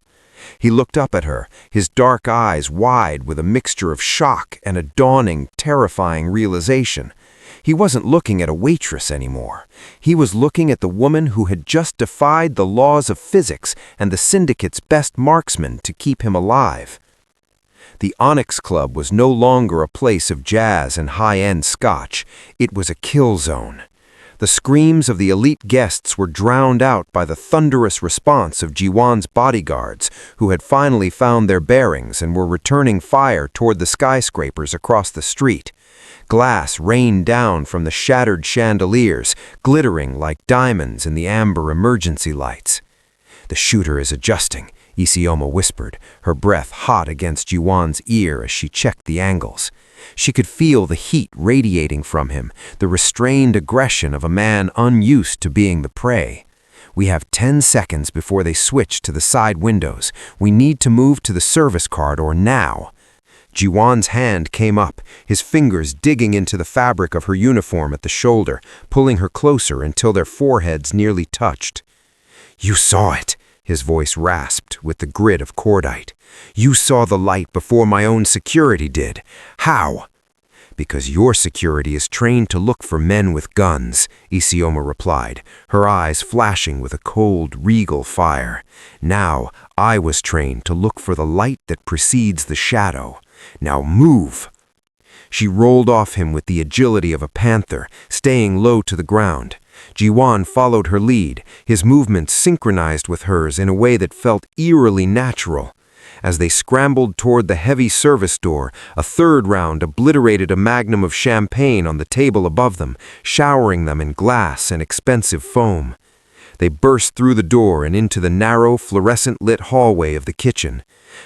He looked up at her, his dark eyes wide with a mixture of shock and a dawning, terrifying realization. He wasn't looking at a waitress anymore. He was looking at the woman who had just defied the laws of physics and the syndicate's best marksman to keep him alive. The Onyx Club was no longer a place of jazz and high-end scotch. It was a kill zone. The screams of the elite guests were drowned out by the thunderous response of Ji-won's bodyguards, who had finally found their bearings and were returning fire toward the skyscrapers across the street. Glass rained down from the shattered chandeliers, glittering like diamonds in the amber emergency lights. "The shooter is adjusting," Isioma whispered, her breath hot against Ji-won's ear as she checked the angles. She could feel the heat radiating from him, the restrained aggression of a man unused to being the prey. "We have 10 seconds before they switch to the side windows. We need to move to the service corridor now." Ji-won's hand came up, his fingers digging into the fabric of her uniform at the shoulder, pulling her closer until their foreheads nearly touched. "You saw it," his voice rasped with the grit of cordite. "You saw the light before my own security did. How?" "Because your security is trained to look for men with guns," Isioma replied, her eyes flashing with a cold, regal fire. "Now, I was trained to look for the light that precedes the shadow. Now move!" She rolled off him with the agility of a panther, staying low to the ground. Ji-won followed her lead, his movements synchronized with hers in a way that felt eerily natural. As they scrambled toward the heavy service door, a third round obliterated a magnum of champagne on the table above them, showering them in glass and expensive foam. They burst through the door and into the narrow, fluorescent-lit hallway of the kitchen.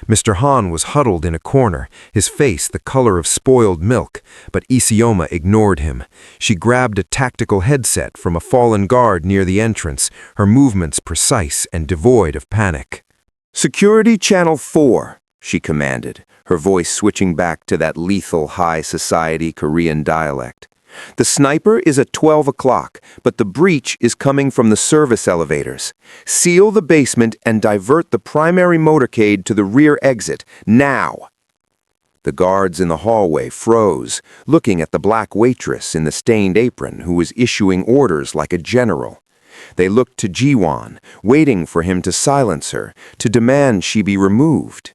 Mr. Han was huddled in a corner, his face the color of spoiled milk, but Isioma ignored him. She grabbed a tactical headset from a fallen guard near the entrance, her movements precise and devoid of panic. Security Channel 4. she commanded, her voice switching back to that lethal high society Korean dialect. The sniper is at 12 o'clock, but the breach is coming from the service elevators. Seal the basement and divert the primary motorcade to the rear exit, now. The guards in the hallway froze, looking at the black waitress in the stained apron who was issuing orders like a general. They looked to Ji-won, waiting for him to silence her, to demand she be removed.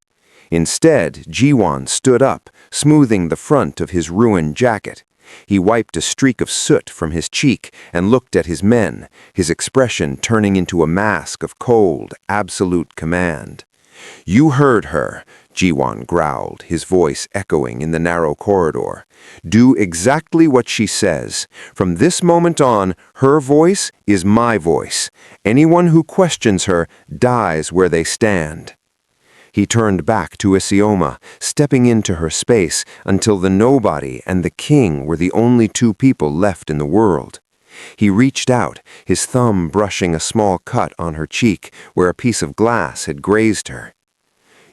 Instead, Ji-won stood up, smoothing the front of his ruined jacket. He wiped a streak of soot from his cheek and looked at his men, his expression turning into a mask of cold, absolute command. "You heard her," Ji-won growled, his voice echoing in the narrow corridor. "Do exactly what she says. From this moment on, her voice is my voice. Anyone who questions her dies where they stand." He turned back to Isioma, stepping into her space until the nobody and the king were the only two people left in the world. He reached out, his thumb brushing a small cut on her cheek where a piece of glass had grazed her.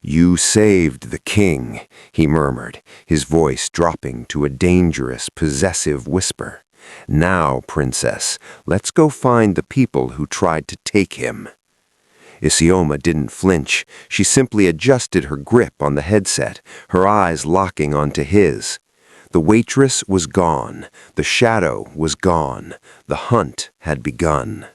"You saved the king," he murmured, his voice dropping to a dangerous, possessive whisper. "Now, princess, let's go find the people who tried to take him." Isioma didn't flinch. She simply adjusted her grip on the headset, her eyes locking onto his. The waitress was gone. The shadow was gone. The hunt had begun.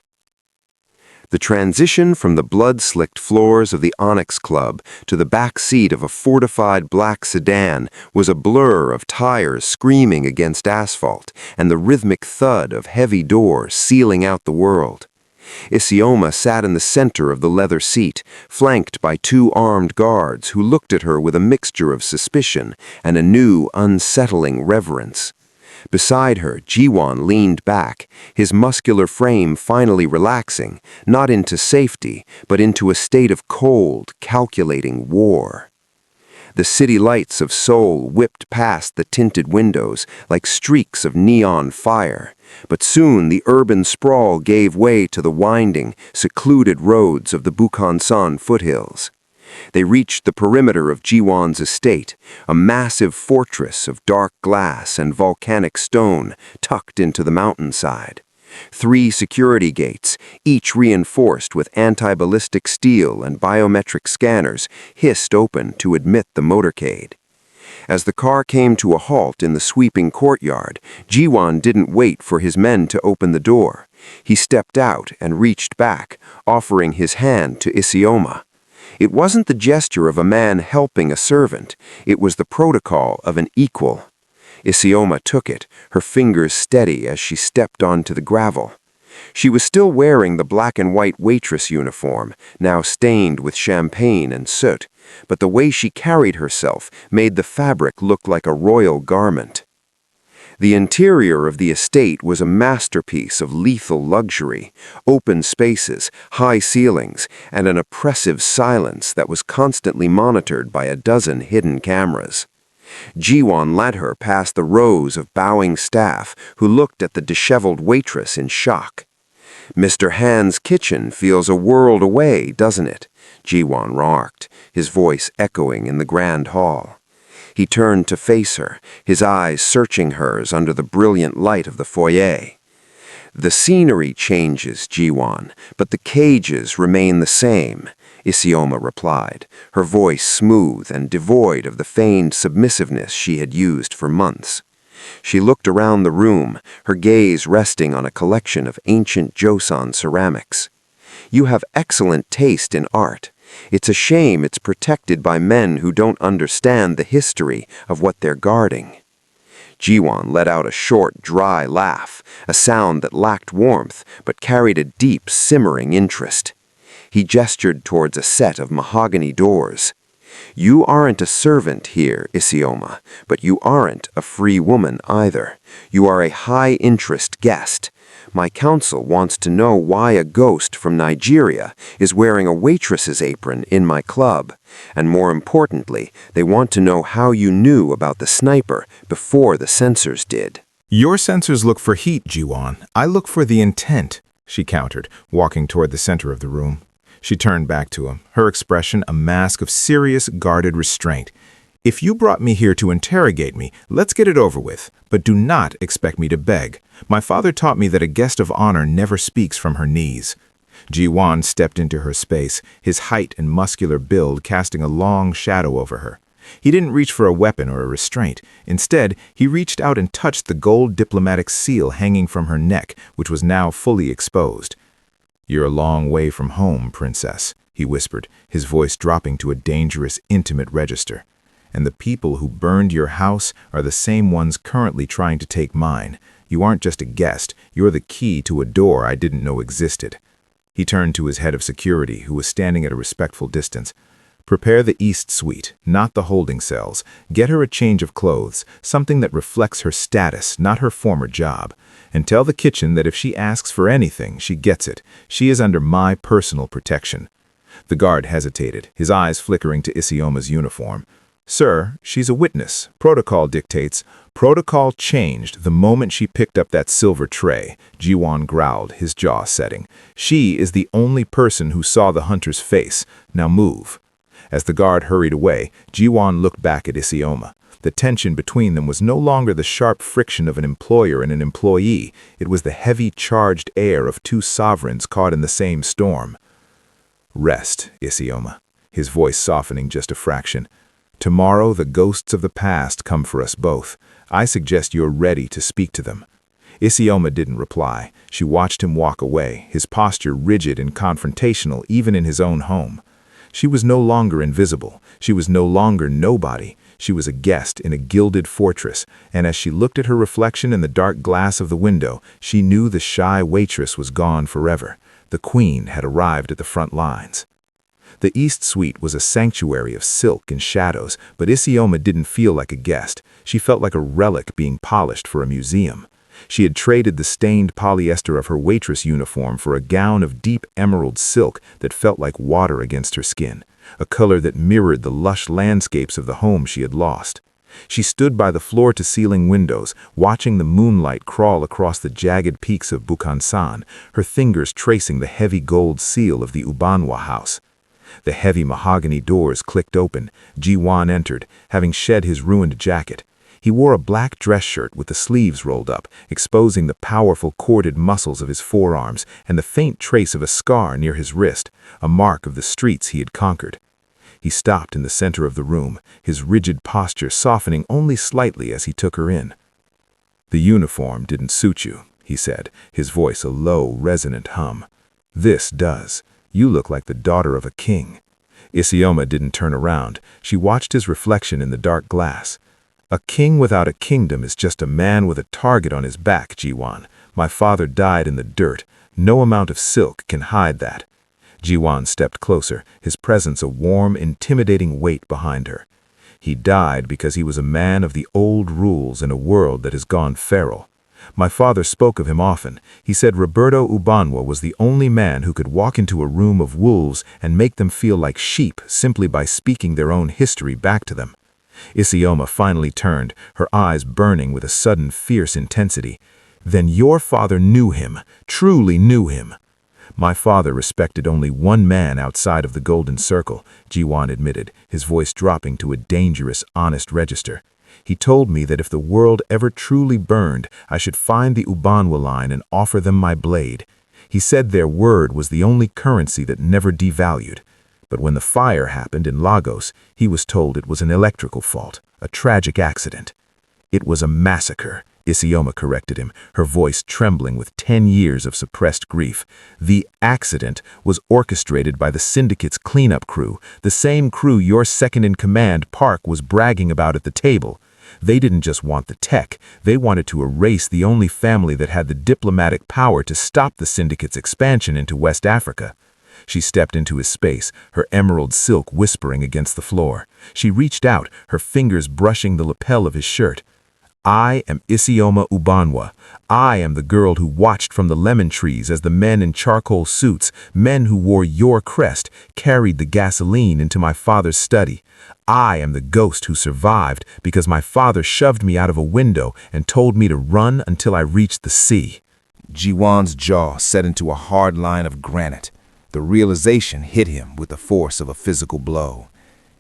The transition from the blood-slicked floors of the Onyx Club to the back seat of a fortified black sedan was a blur of tires screaming against asphalt and the rhythmic thud of heavy doors sealing out the world. Isioma sat in the center of the leather seat, flanked by two armed guards who looked at her with a mixture of suspicion and a new, unsettling reverence. Beside her, Ji-won leaned back, his muscular frame finally relaxing, not into safety, but into a state of cold, calculating war. The city lights of Seoul whipped past the tinted windows like streaks of neon fire, but soon the urban sprawl gave way to the winding, secluded roads of the Bukhansan foothills. They reached the perimeter of Ji-won's estate, a massive fortress of dark glass and volcanic stone tucked into the mountainside. 3 security gates, each reinforced with anti-ballistic steel and biometric scanners, hissed open to admit the motorcade. As the car came to a halt in the sweeping courtyard, Ji-won didn't wait for his men to open the door. He stepped out and reached back, offering his hand to Isioma. It wasn't the gesture of a man helping a servant, it was the protocol of an equal. Isioma took it, her fingers steady as she stepped onto the gravel. She was still wearing the black and white waitress uniform, now stained with champagne and soot, but the way she carried herself made the fabric look like a royal garment. The interior of the estate was a masterpiece of lethal luxury, open spaces, high ceilings, and an oppressive silence that was constantly monitored by a dozen hidden cameras. Ji-won led her past the rows of bowing staff who looked at the disheveled waitress in shock. "Mr. Han's kitchen feels a world away, doesn't it?" Ji-won remarked, his voice echoing in the grand hall. He turned to face her, his eyes searching hers under the brilliant light of the foyer. "The scenery changes, Ji-won, but the cages remain the same," Isioma replied, her voice smooth and devoid of the feigned submissiveness she had used for months. She looked around the room, her gaze resting on a collection of ancient Joseon ceramics. "You have excellent taste in art. It's a shame it's protected by men who don't understand the history of what they're guarding." Ji-won let out a short, dry laugh, a sound that lacked warmth but carried a deep, simmering interest. He gestured towards a set of mahogany doors. "You aren't a servant here, Isioma, but you aren't a free woman either. You are a high-interest guest. My council wants to know why a ghost from Nigeria is wearing a waitress's apron in my club. And more importantly, they want to know how you knew about the sniper before the censors did." "Your sensors look for heat, Ji-won. I look for the intent," she countered, walking toward the center of the room. She turned back to him, her expression a mask of serious, guarded restraint. "If you brought me here to interrogate me, let's get it over with, but do not expect me to beg. My father taught me that a guest of honor never speaks from her knees." Ji-won stepped into her space, his height and muscular build casting a long shadow over her. He didn't reach for a weapon or a restraint. Instead, he reached out and touched the gold diplomatic seal hanging from her neck, which was now fully exposed. "You're a long way from home, princess," he whispered, his voice dropping to a dangerous, intimate register. "And the people who burned your house are the same ones currently trying to take mine. You aren't just a guest, you're the key to a door I didn't know existed." He turned to his head of security, who was standing at a respectful distance. "Prepare the East Suite, not the holding cells. Get her a change of clothes, something that reflects her status, not her former job. And tell the kitchen that if she asks for anything, she gets it. She is under my personal protection." The guard hesitated, his eyes flickering to Isioma's uniform. "Sir, she's a witness. Protocol dictates." "Protocol changed the moment she picked up that silver tray," Ji-won growled, his jaw setting. "She is the only person who saw the hunter's face. Now move." As the guard hurried away, Ji-won looked back at Isioma. The tension between them was no longer the sharp friction of an employer and an employee. It was the heavy, charged air of two sovereigns caught in the same storm. "Rest, Isioma," his voice softening just a fraction. "Tomorrow the ghosts of the past come for us both. I suggest you're ready to speak to them." Isioma didn't reply. She watched him walk away, his posture rigid and confrontational even in his own home. She was no longer invisible. She was no longer nobody. She was a guest in a gilded fortress, and as she looked at her reflection in the dark glass of the window, she knew the shy waitress was gone forever. The queen had arrived at the front lines. The East Suite was a sanctuary of silk and shadows, but Isioma didn't feel like a guest. She felt like a relic being polished for a museum. She had traded the stained polyester of her waitress uniform for a gown of deep emerald silk that felt like water against her skin, a color that mirrored the lush landscapes of the home she had lost. She stood by the floor-to-ceiling windows, watching the moonlight crawl across the jagged peaks of Bukhansan, her fingers tracing the heavy gold seal of the Ubanwa house. The heavy mahogany doors clicked open. Ji-won entered, having shed his ruined jacket. He wore a black dress shirt with the sleeves rolled up, exposing the powerful corded muscles of his forearms and the faint trace of a scar near his wrist, a mark of the streets he had conquered. He stopped in the center of the room, his rigid posture softening only slightly as he took her in. "The uniform didn't suit you," he said, his voice a low, resonant hum. "This does. You look like the daughter of a king." Isioma didn't turn around. She watched his reflection in the dark glass. "A king without a kingdom is just a man with a target on his back, Ji-won. My father died in the dirt. No amount of silk can hide that." Ji-won stepped closer, his presence a warm, intimidating weight behind her. "He died because he was a man of the old rules in a world that has gone feral. My father spoke of him often. He said Roberto Ubanwa was the only man who could walk into a room of wolves and make them feel like sheep simply by speaking their own history back to them." Isioma finally turned, her eyes burning with a sudden fierce intensity. "Then your father knew him, truly knew him." "My father respected only one man outside of the Golden Circle," Ji-won admitted, his voice dropping to a dangerous, honest register. "He told me that if the world ever truly burned, I should find the Ubanwa line and offer them my blade. He said their word was the only currency that never devalued. But when the fire happened in Lagos, he was told it was an electrical fault, a tragic accident." "It was a massacre," Isioma corrected him, her voice trembling with 10 years of suppressed grief. "The accident was orchestrated by the syndicate's cleanup crew, the same crew your second-in-command, Park, was bragging about at the table. They didn't just want the tech, they wanted to erase the only family that had the diplomatic power to stop the syndicate's expansion into West Africa." She stepped into his space, her emerald silk whispering against the floor. She reached out, her fingers brushing the lapel of his shirt. "I am Isioma Ubanwa. I am the girl who watched from the lemon trees as the men in charcoal suits, men who wore your crest, carried the gasoline into my father's study. I am the ghost who survived because my father shoved me out of a window and told me to run until I reached the sea." Ji-won's jaw set into a hard line of granite. The realization hit him with the force of a physical blow.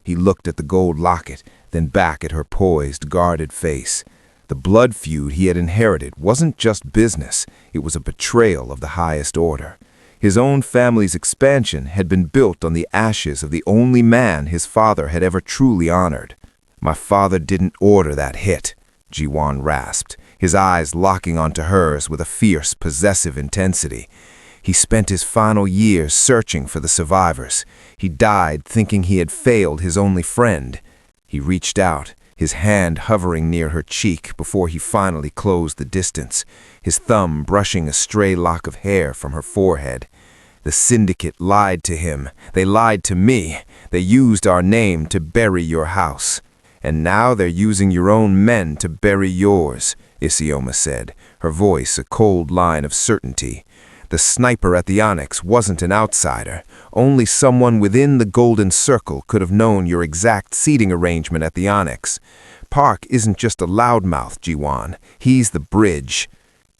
He looked at the gold locket, then back at her poised, guarded face. The blood feud he had inherited wasn't just business, it was a betrayal of the highest order. His own family's expansion had been built on the ashes of the only man his father had ever truly honored. "My father didn't order that hit," Ji-won rasped, his eyes locking onto hers with a fierce, possessive intensity. He spent his final years searching for the survivors. He died thinking he had failed his only friend. He reached out, his hand hovering near her cheek before he finally closed the distance, his thumb brushing a stray lock of hair from her forehead. "The syndicate lied to him. They lied to me. They used our name to bury your house. And now they're using your own men to bury yours," Isioma said, her voice a cold line of certainty. "The sniper at the Onyx wasn't an outsider. Only someone within the Golden Circle could have known your exact seating arrangement at the Onyx. Park isn't just a loudmouth, Ji-won. He's the bridge."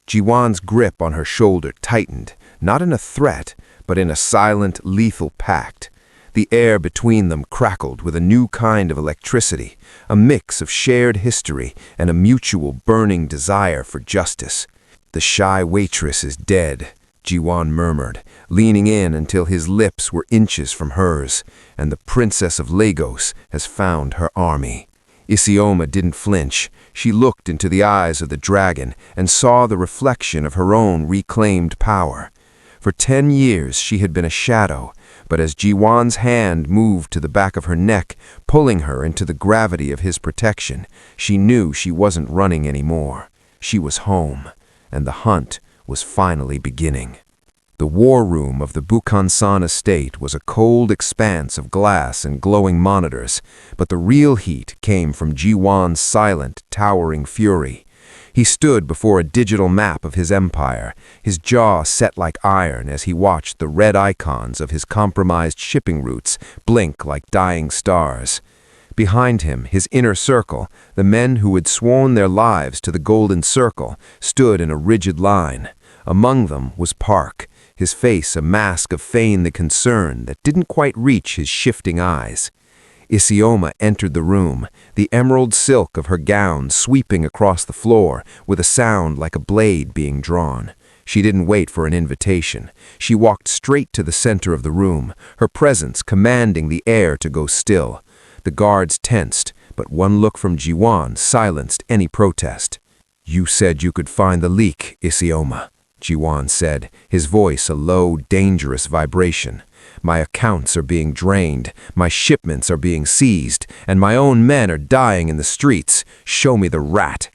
Ji-won's grip on her shoulder tightened, not in a threat, but in a silent, lethal pact. The air between them crackled with a new kind of electricity, a mix of shared history and a mutual burning desire for justice. "The shy waitress is dead," Ji-won murmured, leaning in until his lips were inches from hers, "and the Princess of Lagos has found her army." Isioma didn't flinch. She looked into the eyes of the dragon and saw the reflection of her own reclaimed power. For 10 years she had been a shadow, but as Ji-won's hand moved to the back of her neck, pulling her into the gravity of his protection, she knew she wasn't running anymore. She was home, and the hunt was finally beginning. The war room of the Bukhansan estate was a cold expanse of glass and glowing monitors, but the real heat came from Ji-won's silent, towering fury. He stood before a digital map of his empire, his jaw set like iron as he watched the red icons of his compromised shipping routes blink like dying stars. Behind him, his inner circle, the men who had sworn their lives to the Golden Circle, stood in a rigid line. Among them was Park, his face a mask of feigned concern that didn't quite reach his shifting eyes. Isioma entered the room, the emerald silk of her gown sweeping across the floor with a sound like a blade being drawn. She didn't wait for an invitation. She walked straight to the center of the room, her presence commanding the air to go still. The guards tensed, but one look from Ji-won silenced any protest. "You said you could find the leak, Isioma," Ji-won said, his voice a low, dangerous vibration. "My accounts are being drained, my shipments are being seized, and my own men are dying in the streets. Show me the rat."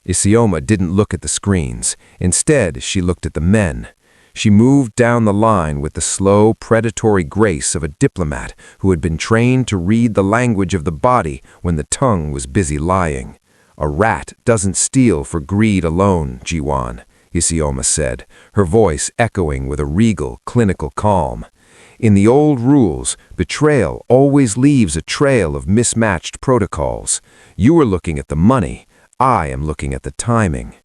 Isioma didn't look at the screens. Instead, she looked at the men. She moved down the line with the slow, predatory grace of a diplomat who had been trained to read the language of the body when the tongue was busy lying. "A rat doesn't steal for greed alone, Ji-won," Isioma said, her voice echoing with a regal, clinical calm. "In the old rules, betrayal always leaves a trail of mismatched protocols. You are looking at the money. I am looking at the timing."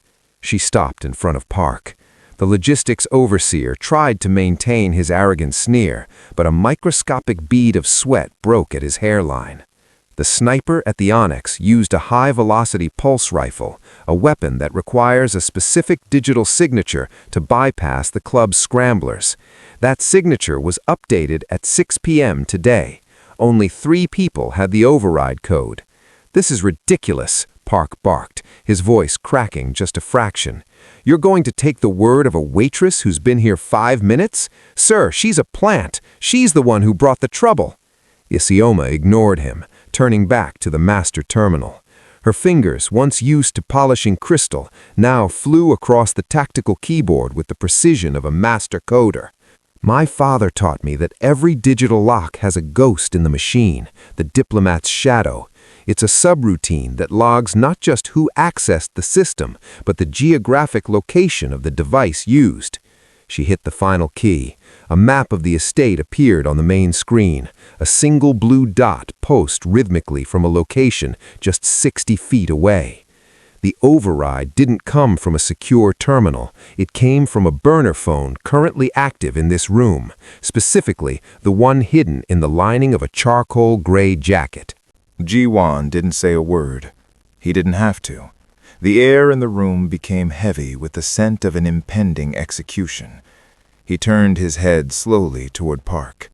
She stopped in front of Park. The logistics overseer tried to maintain his arrogant sneer, but a microscopic bead of sweat broke at his hairline. The sniper at the Onyx used a high-velocity pulse rifle, a weapon that requires a specific digital signature to bypass the club's scramblers. That signature was updated at 6 p.m. today. Only 3 people had the override code. "This is ridiculous," Park barked, his voice cracking just a fraction. "You're going to take the word of a waitress who's been here 5 minutes? Sir, she's a plant. She's the one who brought the trouble." Isioma ignored him, turning back to the master terminal. Her fingers, once used to polishing crystal, now flew across the tactical keyboard with the precision of a master coder. "My father taught me that every digital lock has a ghost in the machine, the diplomat's shadow. It's a subroutine that logs not just who accessed the system, but the geographic location of the device used." She hit the final key. A map of the estate appeared on the main screen, a single blue dot pulsed rhythmically from a location just 60 feet away. The override didn't come from a secure terminal. It came from a burner phone currently active in this room, specifically the one hidden in the lining of a charcoal gray jacket. Ji-won didn't say a word. He didn't have to. The air in the room became heavy with the scent of an impending execution. He turned his head slowly toward Park.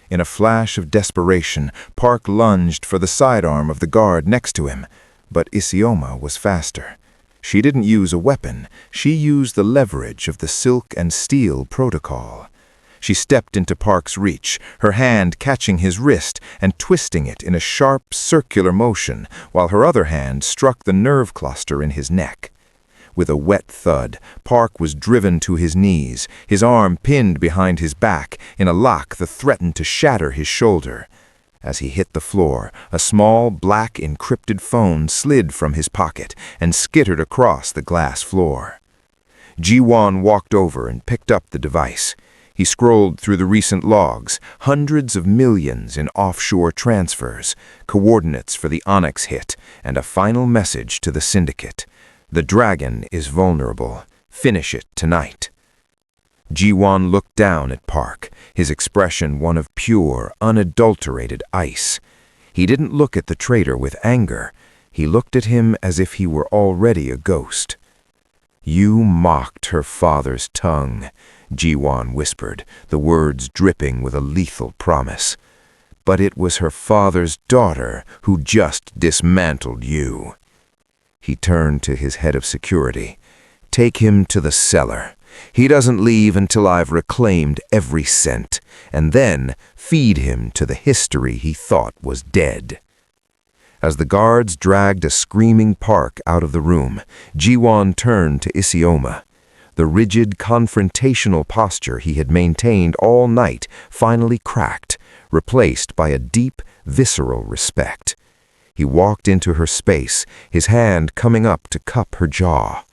In a flash of desperation, Park lunged for the sidearm of the guard next to him, but Isioma was faster. She didn't use a weapon. She used the leverage of the silk and steel protocol. She stepped into Park's reach, her hand catching his wrist and twisting it in a sharp, circular motion, while her other hand struck the nerve cluster in his neck. With a wet thud, Park was driven to his knees, his arm pinned behind his back in a lock that threatened to shatter his shoulder. As he hit the floor, a small, black, encrypted phone slid from his pocket and skittered across the glass floor. Ji-won walked over and picked up the device. He scrolled through the recent logs, hundreds of millions in offshore transfers, coordinates for the Onyx hit, and a final message to the syndicate. The dragon is vulnerable. Finish it tonight. Ji-won looked down at Park, his expression one of pure, unadulterated ice. He didn't look at the traitor with anger. He looked at him as if he were already a ghost. "You mocked her father's tongue," Ji-won whispered, the words dripping with a lethal promise. "But it was her father's daughter who just dismantled you." He turned to his head of security. "Take him to the cellar. He doesn't leave until I've reclaimed every cent, and then feed him to the history he thought was dead." As the guards dragged a screaming Park out of the room, Ji-won turned to Isioma. The rigid, confrontational posture he had maintained all night finally cracked, replaced by a deep, visceral respect. He walked into her space, his hand coming up to cup her jaw.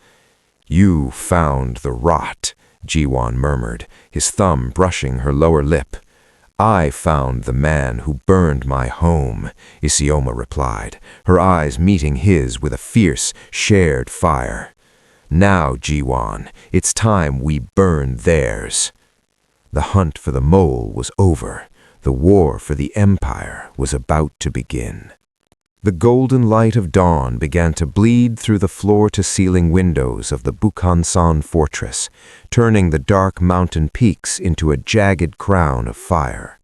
"You found the rot," Ji-won murmured, his thumb brushing her lower lip. "I found the man who burned my home," Isioma replied, her eyes meeting his with a fierce, shared fire. "Now, Ji-won, it's time we burn theirs." The hunt for the mole was over. The war for the empire was about to begin. The golden light of dawn began to bleed through the floor-to-ceiling windows of the Bukhansan fortress, turning the dark mountain peaks into a jagged crown of fire.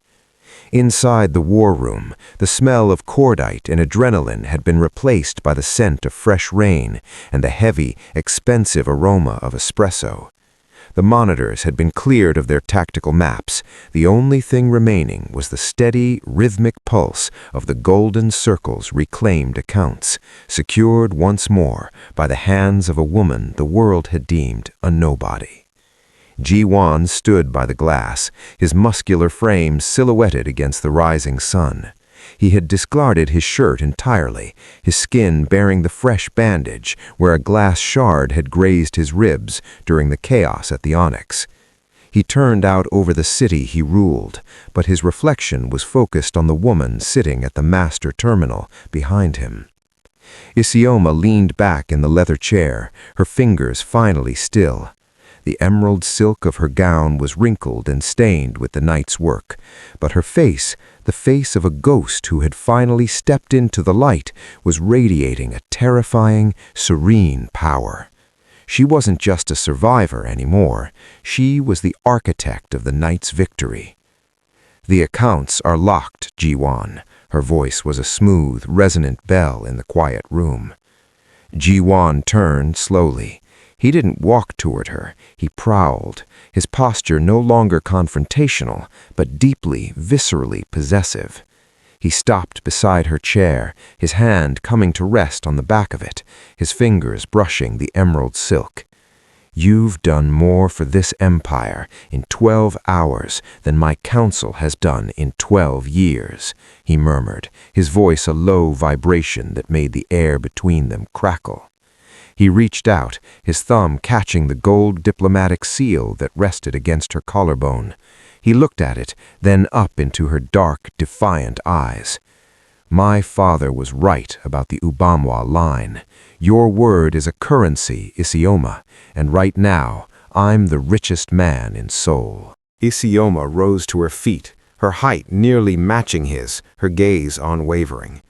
Inside the war room, the smell of cordite and adrenaline had been replaced by the scent of fresh rain and the heavy, expensive aroma of espresso. The monitors had been cleared of their tactical maps. The only thing remaining was the steady, rhythmic pulse of the golden circle's reclaimed accounts, secured once more by the hands of a woman the world had deemed a nobody. Ji-won stood by the glass, his muscular frame silhouetted against the rising sun. He had discarded his shirt entirely, his skin bearing the fresh bandage where a glass shard had grazed his ribs during the chaos at the Onyx. He turned out over the city he ruled, but his reflection was focused on the woman sitting at the master terminal behind him. Isioma leaned back in the leather chair, her fingers finally still. The emerald silk of her gown was wrinkled and stained with the night's work, but her face, the face of a ghost who had finally stepped into the light, was radiating a terrifying, serene power. She wasn't just a survivor anymore. She was the architect of the night's victory. "The accounts are locked, Ji-won." Her voice was a smooth, resonant bell in the quiet room. Ji-won turned slowly. He didn't walk toward her. He prowled, his posture no longer confrontational, but deeply, viscerally possessive. He stopped beside her chair, his hand coming to rest on the back of it, his fingers brushing the emerald silk. "You've done more for this empire in 12 hours than my council has done in 12 years, he murmured, his voice a low vibration that made the air between them crackle. He reached out, his thumb catching the gold diplomatic seal that rested against her collarbone. He looked at it, then up into her dark, defiant eyes. My father was right about the Ubamwa line. Your word is a currency, Isioma, and right now, I'm the richest man in Seoul. Isioma rose to her feet, her height nearly matching his, her gaze unwavering.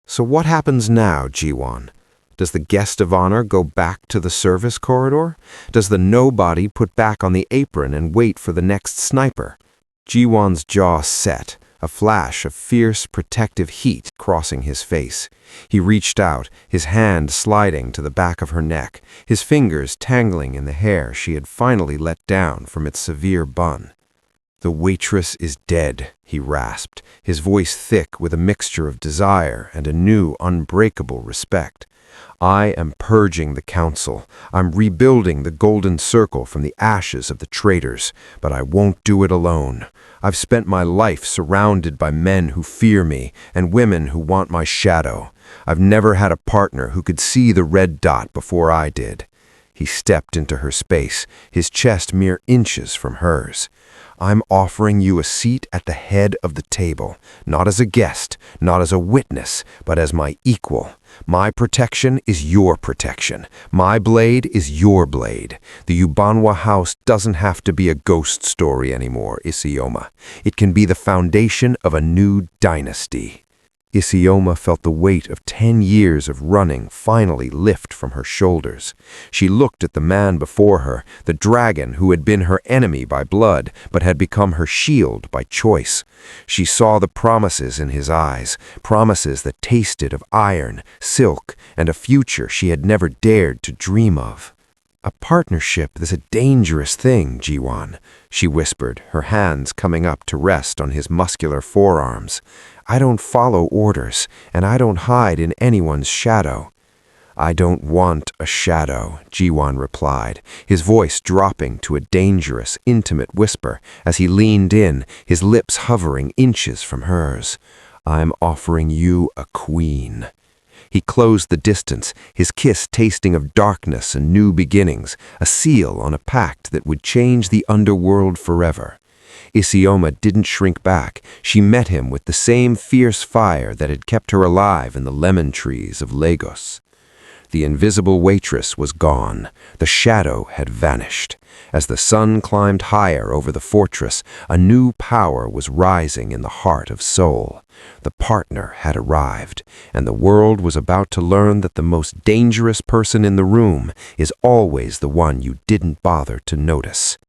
So what happens now, Jiwon? Does the guest of honor go back to the service corridor? Does the nobody put back on the apron and wait for the next sniper? Jiwon's jaw set, a flash of fierce, protective heat crossing his face. He reached out, his hand sliding to the back of her neck, his fingers tangling in the hair she had finally let down from its severe bun. "The waitress is dead," he rasped, his voice thick with a mixture of desire and a new, unbreakable respect. "I am purging the council. I'm rebuilding the golden circle from the ashes of the traitors, but I won't do it alone. I've spent my life surrounded by men who fear me and women who want my shadow. I've never had a partner who could see the red dot before I did." He stepped into her space, his chest mere inches from hers. "I'm offering you a seat at the head of the table, not as a guest, not as a witness, but as my equal. My protection is your protection. My blade is your blade. The Ubanwa house doesn't have to be a ghost story anymore, Isioma. It can be the foundation of a new dynasty." Isioma felt the weight of 10 years of running finally lift from her shoulders. She looked at the man before her, the dragon who had been her enemy by blood, but had become her shield by choice. She saw the promises in his eyes, promises that tasted of iron, silk, and a future she had never dared to dream of. "A partnership is a dangerous thing, Jiwon," she whispered, her hands coming up to rest on his muscular forearms. "I don't follow orders, and I don't hide in anyone's shadow." "I don't want a shadow," Jiwon replied, his voice dropping to a dangerous, intimate whisper as he leaned in, his lips hovering inches from hers. "I'm offering you a queen." He closed the distance, his kiss tasting of darkness and new beginnings, a seal on a pact that would change the underworld forever. Isioma didn't shrink back. She met him with the same fierce fire that had kept her alive in the lemon trees of Lagos. The invisible waitress was gone. The shadow had vanished. As the sun climbed higher over the fortress, a new power was rising in the heart of Seoul. The partner had arrived, and the world was about to learn that the most dangerous person in the room is always the one you didn't bother to notice.